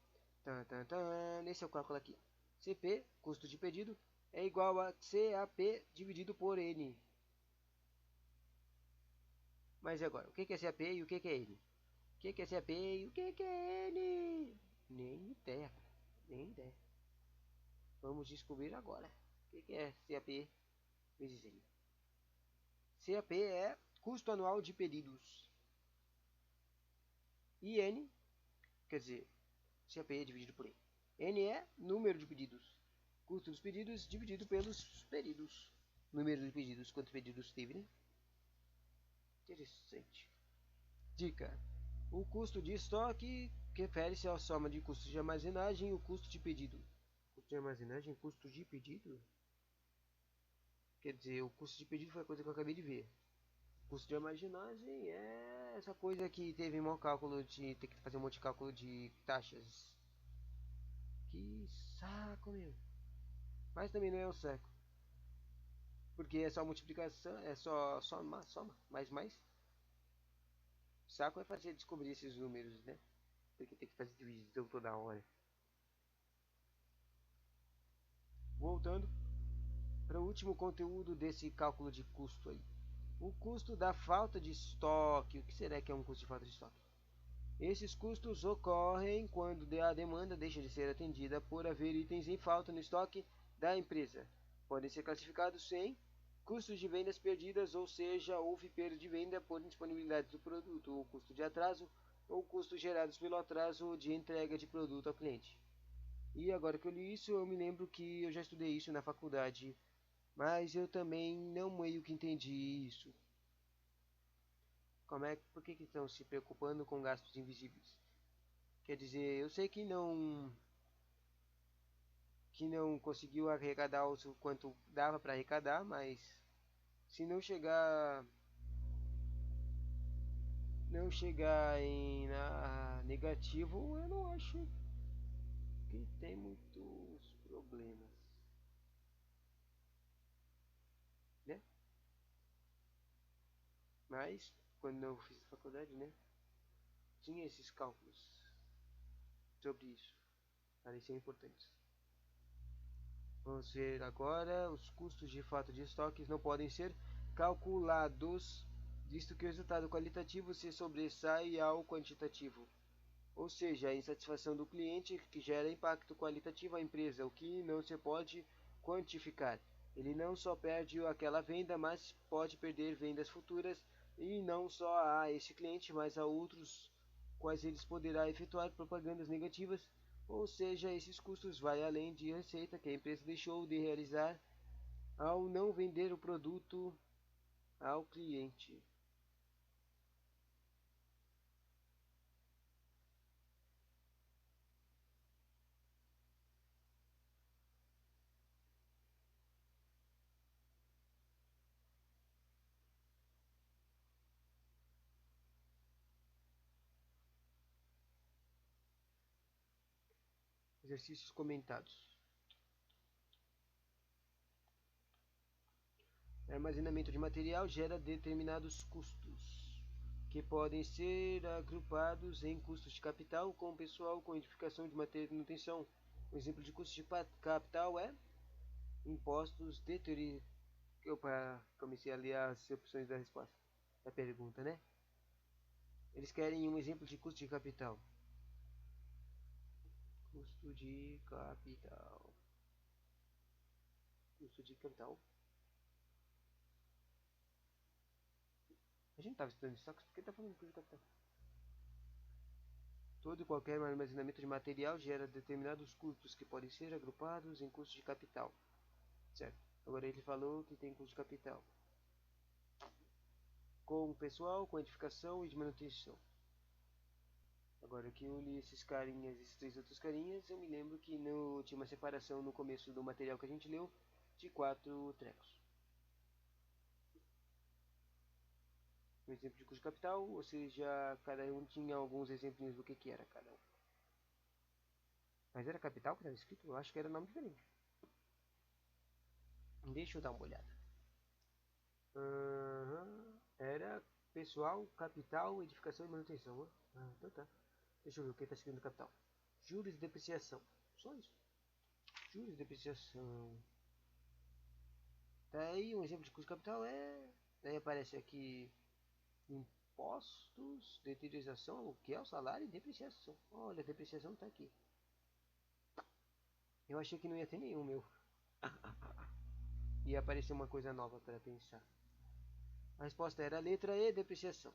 Esse é o cálculo aqui. CP, custo de pedido, é igual a CAP dividido por N. Mas agora, o que é CAP e o que é N? O que é CAP e o que é N? Nem ideia, cara. Nem ideia. Vamos descobrir agora. O que é CAP vezes N? CAP é custo anual de pedidos. E N, quer dizer, CAP é dividido por N. N é número de pedidos. Custo dos pedidos dividido pelos pedidos. Número de pedidos, quantos pedidos teve, né? Interessante. Dica: o custo de estoque refere-se à soma de custos de armazenagem e o custo de pedido. Custo de armazenagem, custo de pedido? Quer dizer, o custo de pedido foi a coisa que eu acabei de ver. O custo de armazenagem é essa coisa que teve um cálculo de ter que fazer um monte de cálculo de taxas. Que saco, meu. Mas também não é um saco. Porque é só multiplicação, é só soma, mais. Saco é fazer descobrir esses números, né? Porque tem que fazer divisão toda hora. Voltando para o último conteúdo desse cálculo de custo aí. O custo da falta de estoque. O que será que é um custo de falta de estoque? Esses custos ocorrem quando a demanda deixa de ser atendida por haver itens em falta no estoque da empresa. Podem ser classificados em custos de vendas perdidas, ou seja, houve perda de venda por indisponibilidade do produto, ou custo de atraso, ou custos gerados pelo atraso de entrega de produto ao cliente. E agora que eu li isso, eu me lembro que eu já estudei isso na faculdade, mas eu também não meio que entendi isso. Por que estão se preocupando com gastos invisíveis? Quer dizer, eu sei que não conseguiu arrecadar o quanto dava para arrecadar, mas se não chegar em negativo, eu não acho que tem muitos problemas, né? Mas quando eu fiz a faculdade, né, tinha esses cálculos sobre isso, pareciam importantes. Vamos ver agora, os custos de fato de estoques não podem ser calculados, visto que o resultado qualitativo se sobressai ao quantitativo. ou seja, a insatisfação do cliente que gera impacto qualitativo à empresa, o que não se pode quantificar. Ele não só perde aquela venda, mas pode perder vendas futuras e não só a este cliente, mas a outros quais eles poderá efetuar propagandas negativas, ou seja, esses custos vai além de receita que a empresa deixou de realizar ao não vender o produto ao cliente. Exercícios comentados. Armazenamento de material gera determinados custos, que podem ser agrupados em custos de capital com pessoal com edificação de manutenção. Um exemplo de custo de capital é impostos deteriorados. Opa, comecei a ler as opções da resposta. Da pergunta, né? Eles querem um exemplo de custo de capital. Custo de capital. Custo de capital. A gente estava estudando estoques, por que está falando de custo de capital? Todo e qualquer armazenamento de material gera determinados custos que podem ser agrupados em custos de capital. Certo? Agora ele falou que tem custo de capital. Com pessoal, com edificação e de manutenção. Agora que eu li esses carinhas, esses três outros carinhas, eu me lembro que tinha uma separação no começo do material que a gente leu de quatro trecos. Um exemplo de custo de capital, ou seja, cada um tinha alguns exemplos do que era cada um. Mas era capital que estava escrito? Eu acho que era nome diferente. Deixa eu dar uma olhada. Era pessoal, capital, edificação e manutenção. Então tá. Deixa eu ver o que está escrito no capital. Juros de depreciação. Só isso. Juros de depreciação. Tá aí um exemplo de custo de capital é. Daí aparece aqui impostos, deterioração, o que é o salário e depreciação. Olha, a depreciação tá aqui. Eu achei que não ia ter nenhum meu. Ia aparecer uma coisa nova para pensar. A resposta era a letra E, depreciação.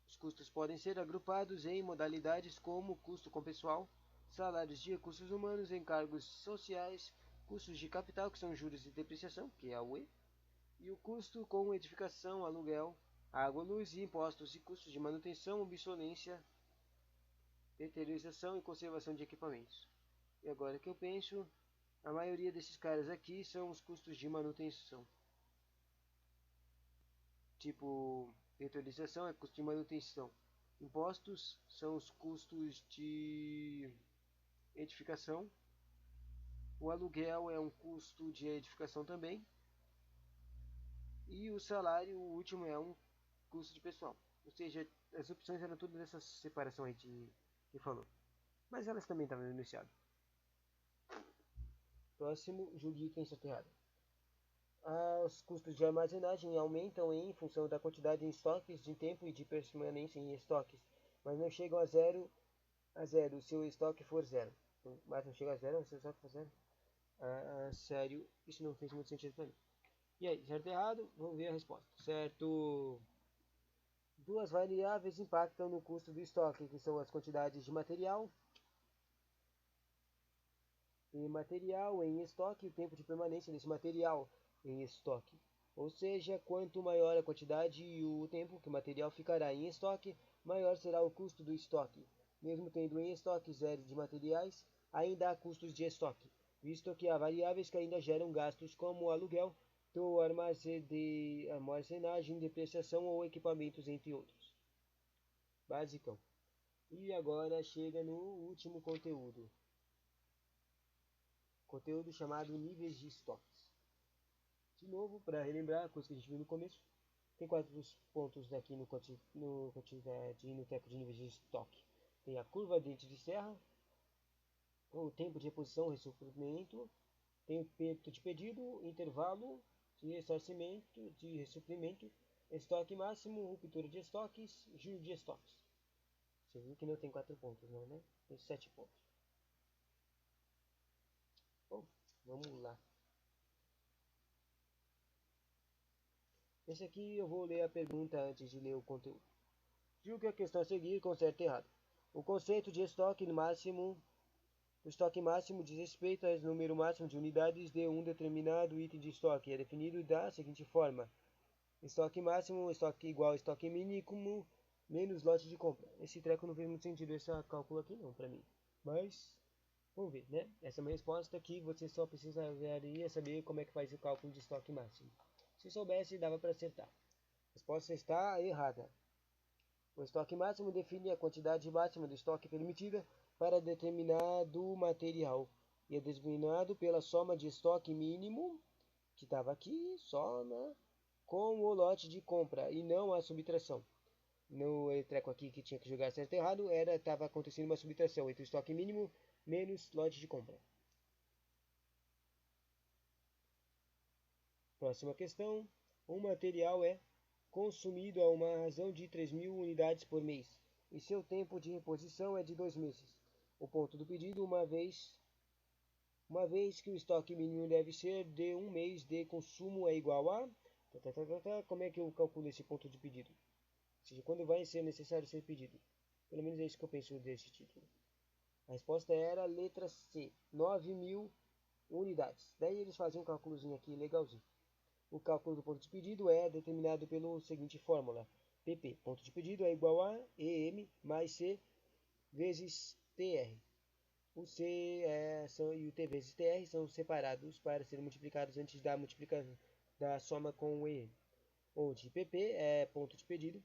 Os custos podem ser agrupados em modalidades como custo com pessoal, salários de recursos humanos, encargos sociais, custos de capital, que são juros e depreciação, que é a UE, e o custo com edificação, aluguel, água, luz e impostos e custos de manutenção, obsolência, deterioração e conservação de equipamentos. E agora que eu penso, a maioria desses caras aqui são os custos de manutenção. Tipo, deterioração é custo de manutenção. Impostos são os custos de edificação. O aluguel é um custo de edificação também. E o salário, o último, é um custo de pessoal. Ou seja, as opções eram tudo dessa separação aí que falou. Mas elas também estavam enunciadas. Próximo, julgue quem está errado. Os custos de armazenagem aumentam em função da quantidade em estoques, de tempo e de permanência em estoques, mas não chegam a zero se o estoque for zero. Mas não chega a zero se o estoque for zero. Sério, isso não fez muito sentido para mim. E aí, certo ou errado? Vamos ver a resposta. Certo. Duas variáveis impactam no custo do estoque, que são as quantidades de material em estoque e o tempo de permanência desse material em estoque. Ou seja, quanto maior a quantidade e o tempo que o material ficará em estoque, maior será o custo do estoque. Mesmo tendo em estoque zero de materiais, ainda há custos de estoque, visto que há variáveis que ainda geram gastos como aluguel, do armazenagem, depreciação ou equipamentos, entre outros. Basicão. E agora chega no último conteúdo. Conteúdo chamado níveis de estoques. De novo, para relembrar a coisa que a gente viu no começo, tem quatro pontos aqui no teco de níveis de estoque. Tem a curva dente de serra, o tempo de reposição, ressuprimento, tem o período de pedido, intervalo de ressarcimento, de ressuprimento, estoque máximo, ruptura de estoques, giro de estoques. Você viu que não tem 4 pontos, não, né? Tem 7 pontos. Bom, vamos lá. Esse aqui eu vou ler a pergunta antes de ler o conteúdo. Julgue a questão a seguir com certo e errado. O conceito de estoque máximo, o estoque máximo diz respeito ao número máximo de unidades de um determinado item de estoque. É definido da seguinte forma: estoque máximo, estoque igual a estoque mínimo, menos lote de compra. Esse treco não fez muito sentido, esse cálculo aqui não, pra mim. Mas, vamos ver, né? Essa é uma resposta que você só precisaria saber como é que faz o cálculo de estoque máximo. Se soubesse, dava para acertar. A resposta está errada. O estoque máximo define a quantidade máxima de estoque permitida para determinado material e é determinado pela soma de estoque mínimo, que estava aqui, soma, com o lote de compra e não a subtração. No treco aqui que tinha que jogar certo e errado, estava acontecendo uma subtração entre o estoque mínimo menos lote de compra. Próxima questão. Um material é consumido a uma razão de 3.000 unidades por mês e seu tempo de reposição é de 2 meses. O ponto do pedido, uma vez que o estoque mínimo deve ser de um mês de consumo é igual a... Como é que eu calculo esse ponto de pedido? Ou seja, quando vai ser necessário ser pedido? Pelo menos é isso que eu penso desse título. A resposta era a letra C, 9.000 unidades. Daí eles fazem um cálculozinho aqui legalzinho. O cálculo do ponto de pedido é determinado pela seguinte fórmula: PP, ponto de pedido, é igual a EM mais C vezes TR. O C e o T vezes TR são separados para serem multiplicados antes da multiplicação da soma com o EM. Onde PP é ponto de pedido,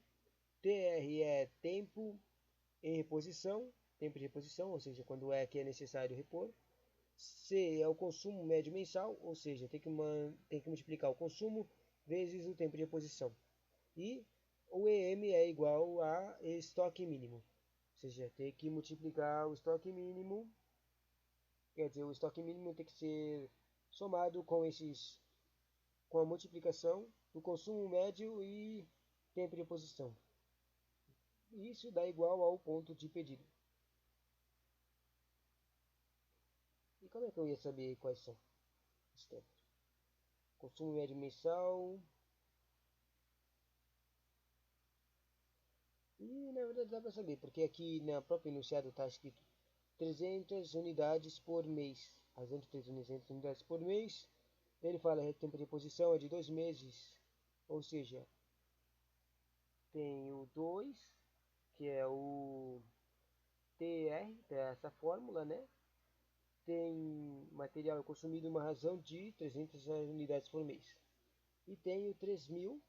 TR é tempo em reposição, tempo de reposição, ou seja, quando é que é necessário repor. C é o consumo médio mensal, ou seja, tem que multiplicar o consumo vezes o tempo de reposição. E o EM é igual a estoque mínimo, ou seja, tem que multiplicar o estoque mínimo, quer dizer, o estoque mínimo tem que ser somado com a multiplicação do consumo médio e tempo de reposição. Isso dá igual ao ponto de pedido. E como é que eu ia saber quais são os tempos? Consumo médio mensal. E na verdade dá para saber, porque aqui na própria enunciado está escrito 300 unidades por mês. Razão de 300 unidades por mês. Ele fala que o tempo de reposição é de 2 meses. Ou seja, tem o 2, que é o TR, essa fórmula, né? Tem material consumido uma razão de 300 unidades por mês. E tem o 3.000,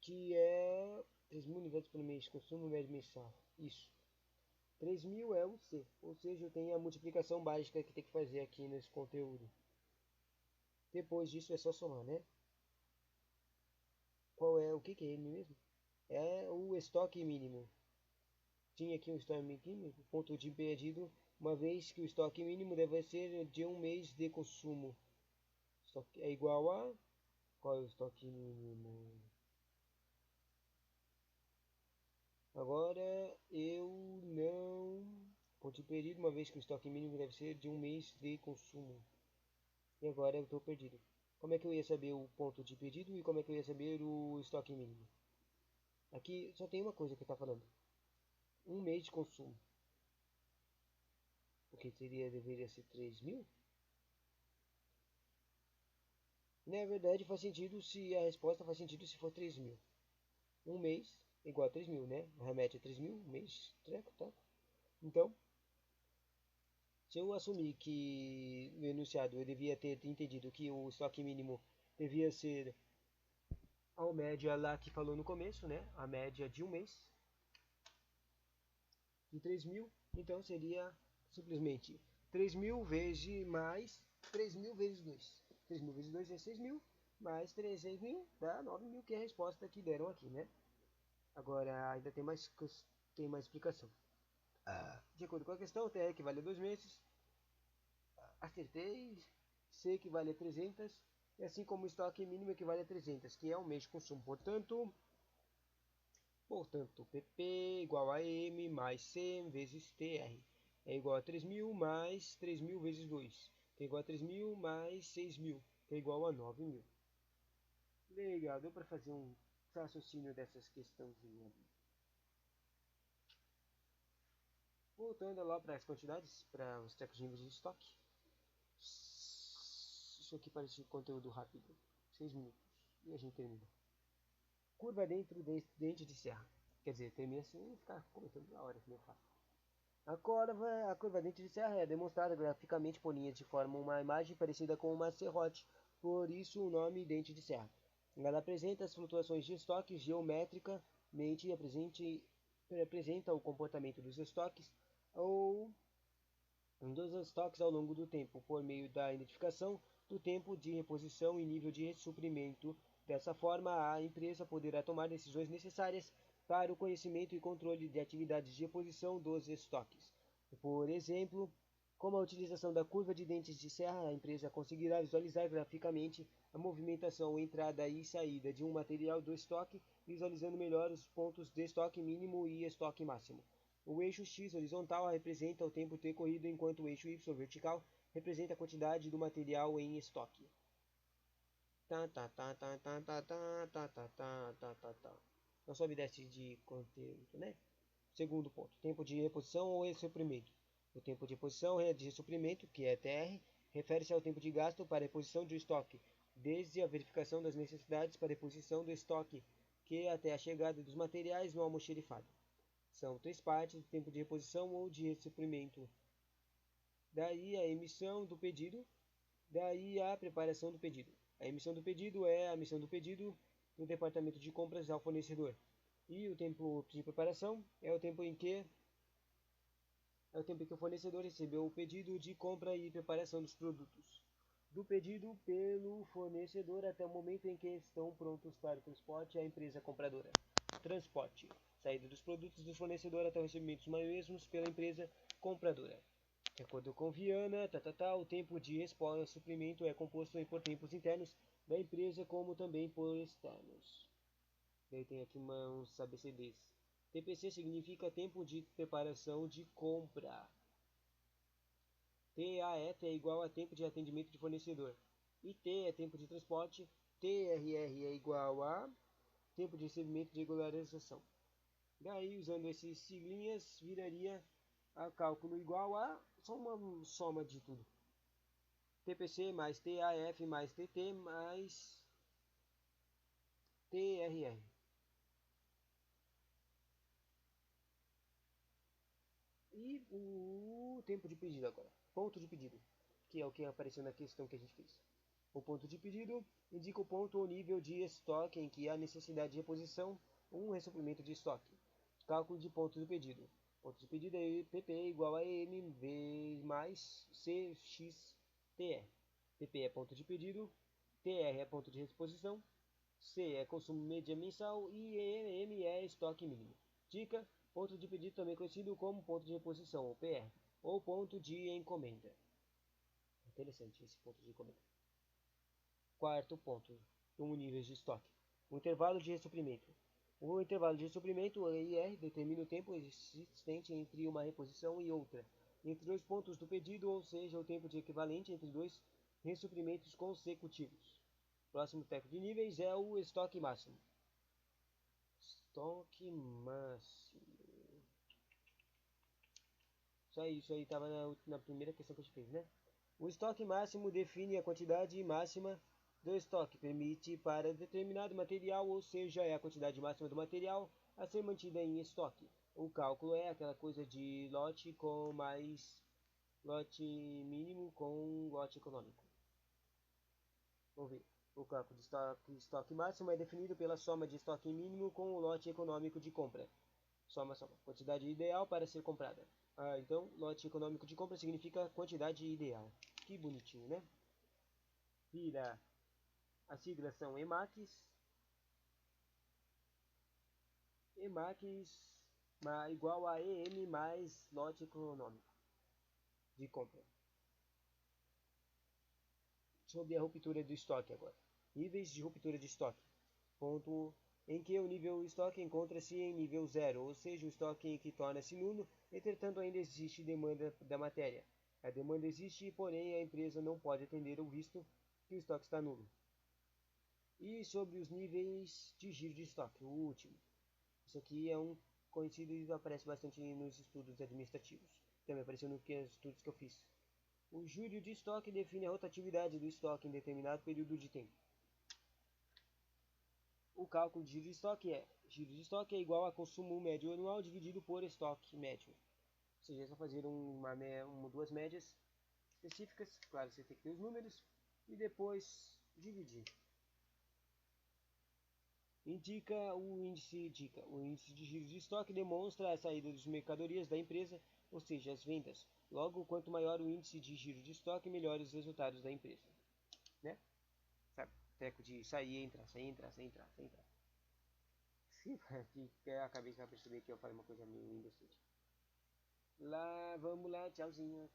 que é 3.000 unidades por mês, consumo médio mensal. Isso. 3.000 é o C, ou seja, eu tenho a multiplicação básica que tem que fazer aqui nesse conteúdo. Depois disso é só somar, né? Qual é, o que é M mesmo? É o estoque mínimo. Tinha aqui um estoque mínimo, ponto de pedido, uma vez que o estoque mínimo deve ser de um mês de consumo. Estoque é igual a... Qual é o estoque mínimo? Agora eu não... Ponto de pedido, uma vez que o estoque mínimo deve ser de um mês de consumo. E agora eu estou perdido. Como é que eu ia saber o ponto de pedido e como é que eu ia saber o estoque mínimo? Aqui só tem uma coisa que está falando. Um mês de consumo. Porque deveria ser 3.000? Na verdade faz sentido se a resposta faz sentido se for 3.000. Um mês igual a 3.000, né? Remete a 3.000, um mês, treco, tá? Então, se eu assumir que no enunciado eu devia ter entendido que o estoque mínimo devia ser a média lá que falou no começo, né? A média de um mês, de 3.000, então seria simplesmente 3.000 vezes mais 3.000 vezes 2. 3.000 vezes 2 é 6.000, mais 300.000 dá 9.000, que é a resposta que deram aqui, né? Agora ainda tem mais explicação. De acordo com a questão, TR equivale a 2 meses. Acertei. C equivale a 300. E assim como o estoque mínimo equivale a 300, que é um mês de consumo. Portanto, Portanto, PP igual a M mais C vezes TR é igual a 3.000 mais 3.000 vezes 2, que é igual a 3.000 mais 6.000, que é igual a 9.000. Legal, deu para fazer um raciocínio dessas questãozinhas. Voltando lá para as quantidades, para os trecos de níveis de estoque. Isso aqui parece conteúdo rápido. 6 minutos. E a gente termina. Curva dentro desse dente de serra. Quer dizer, termina assim e ficar comentando na hora, que nem eu faço. A curva dente de serra é demonstrada graficamente por linhas que formam uma imagem parecida com uma serrote, por isso o nome dente de serra. Ela apresenta as flutuações de estoque geometricamente, apresenta o comportamento dos estoques ou dos estoques ao longo do tempo, por meio da identificação do tempo de reposição e nível de suprimento. Dessa forma, a empresa poderá tomar decisões necessárias para o conhecimento e controle de atividades de reposição dos estoques. Por exemplo, com a utilização da curva de dentes de serra, a empresa conseguirá visualizar graficamente a movimentação entrada e saída de um material do estoque, visualizando melhor os pontos de estoque mínimo e estoque máximo. O eixo X horizontal representa o tempo decorrido, enquanto o eixo Y vertical representa a quantidade do material em estoque. Não sobe e desce de conteúdo, né? Segundo ponto, tempo de reposição ou ressuprimento. O tempo de reposição de ressuprimento, que é TR, refere-se ao tempo de gasto para a reposição do estoque, desde a verificação das necessidades para a reposição do estoque, que até a chegada dos materiais no almoxerifado. São três partes do tempo de reposição ou de ressuprimento. Daí a emissão do pedido, daí a preparação do pedido. A emissão do pedido é a emissão do pedido do departamento de compras ao fornecedor. E o tempo de preparação é o tempo em que o fornecedor recebeu o pedido de compra e preparação dos produtos. Do pedido pelo fornecedor até o momento em que estão prontos para o transporte à empresa compradora. Transporte. Saída dos produtos do fornecedor até o recebimento dos mesmos pela empresa compradora. De acordo com Viana, o tempo de resposta ao suprimento é composto por tempos internos da empresa, como também por externos. Daí tem aqui uns ABCDs. TPC significa tempo de preparação de compra. TAF é igual a tempo de atendimento de fornecedor. IT é tempo de transporte. TRR é igual a tempo de recebimento de regularização. Daí, usando essas siglinhas, viraria a cálculo igual a só uma soma de tudo. TPC mais TAF mais TT mais TRR. E o tempo de pedido agora. Ponto de pedido, que é o que apareceu na questão que a gente fez. O ponto de pedido indica o ponto ou nível de estoque em que há necessidade de reposição ou um ressuprimento de estoque. Cálculo de ponto de pedido. Ponto de pedido é PP igual a M mais CXTR. PP é ponto de pedido, TR é ponto de reposição, C é consumo média mensal e M é estoque mínimo. Dica: ponto de pedido também conhecido como ponto de reposição, ou PR, ou ponto de encomenda. Interessante esse ponto de encomenda. Quarto ponto, um nível de estoque. O intervalo de ressuprimento. O intervalo de ressuprimento, IR, determina o tempo existente entre uma reposição e outra, entre dois pontos do pedido, ou seja, o tempo de equivalente entre dois ressuprimentos consecutivos. Próximo técnico de níveis é o estoque máximo. Estoque máximo. Isso aí estava na primeira questão que a gente fez, né? O estoque máximo define a quantidade máxima do estoque, permite para determinado material, ou seja, é a quantidade máxima do material a ser mantida em estoque. O cálculo é aquela coisa de lote com mais lote mínimo com lote econômico. Vamos ver. O cálculo de estoque máximo é definido pela soma de estoque mínimo com o lote econômico de compra. Soma. Quantidade ideal para ser comprada. Então, lote econômico de compra significa quantidade ideal. Que bonitinho, né? Vira. As siglas são EMAX. EMAX igual a EM mais lote econômico de compra. Sobre a ruptura do estoque agora. Níveis de ruptura de estoque. Ponto em que o nível estoque encontra-se em nível zero, ou seja, o estoque que torna-se nulo, entretanto ainda existe demanda da matéria. A demanda existe, porém a empresa não pode atender o visto que o estoque está nulo. E sobre os níveis de giro de estoque, o último. Isso aqui é um conhecido e aparece bastante nos estudos administrativos. Também apareceu nos estudos que eu fiz. O giro de estoque define a rotatividade do estoque em determinado período de tempo. O cálculo de giro de estoque é igual a consumo médio anual dividido por estoque médio. Ou seja, é só fazer duas médias específicas, claro, você tem que ter os números, e depois dividir. O índice de giro de estoque demonstra a saída das mercadorias da empresa, ou seja, as vendas. Logo, quanto maior o índice de giro de estoque, melhores os resultados da empresa. Né? Sabe? Teco de sair, entrar, sair, entrar, sair, entrar, sair, entrar. Sim, aqui acabei de perceber que eu falei uma coisa meio indecente. Lá, vamos lá, tchauzinho.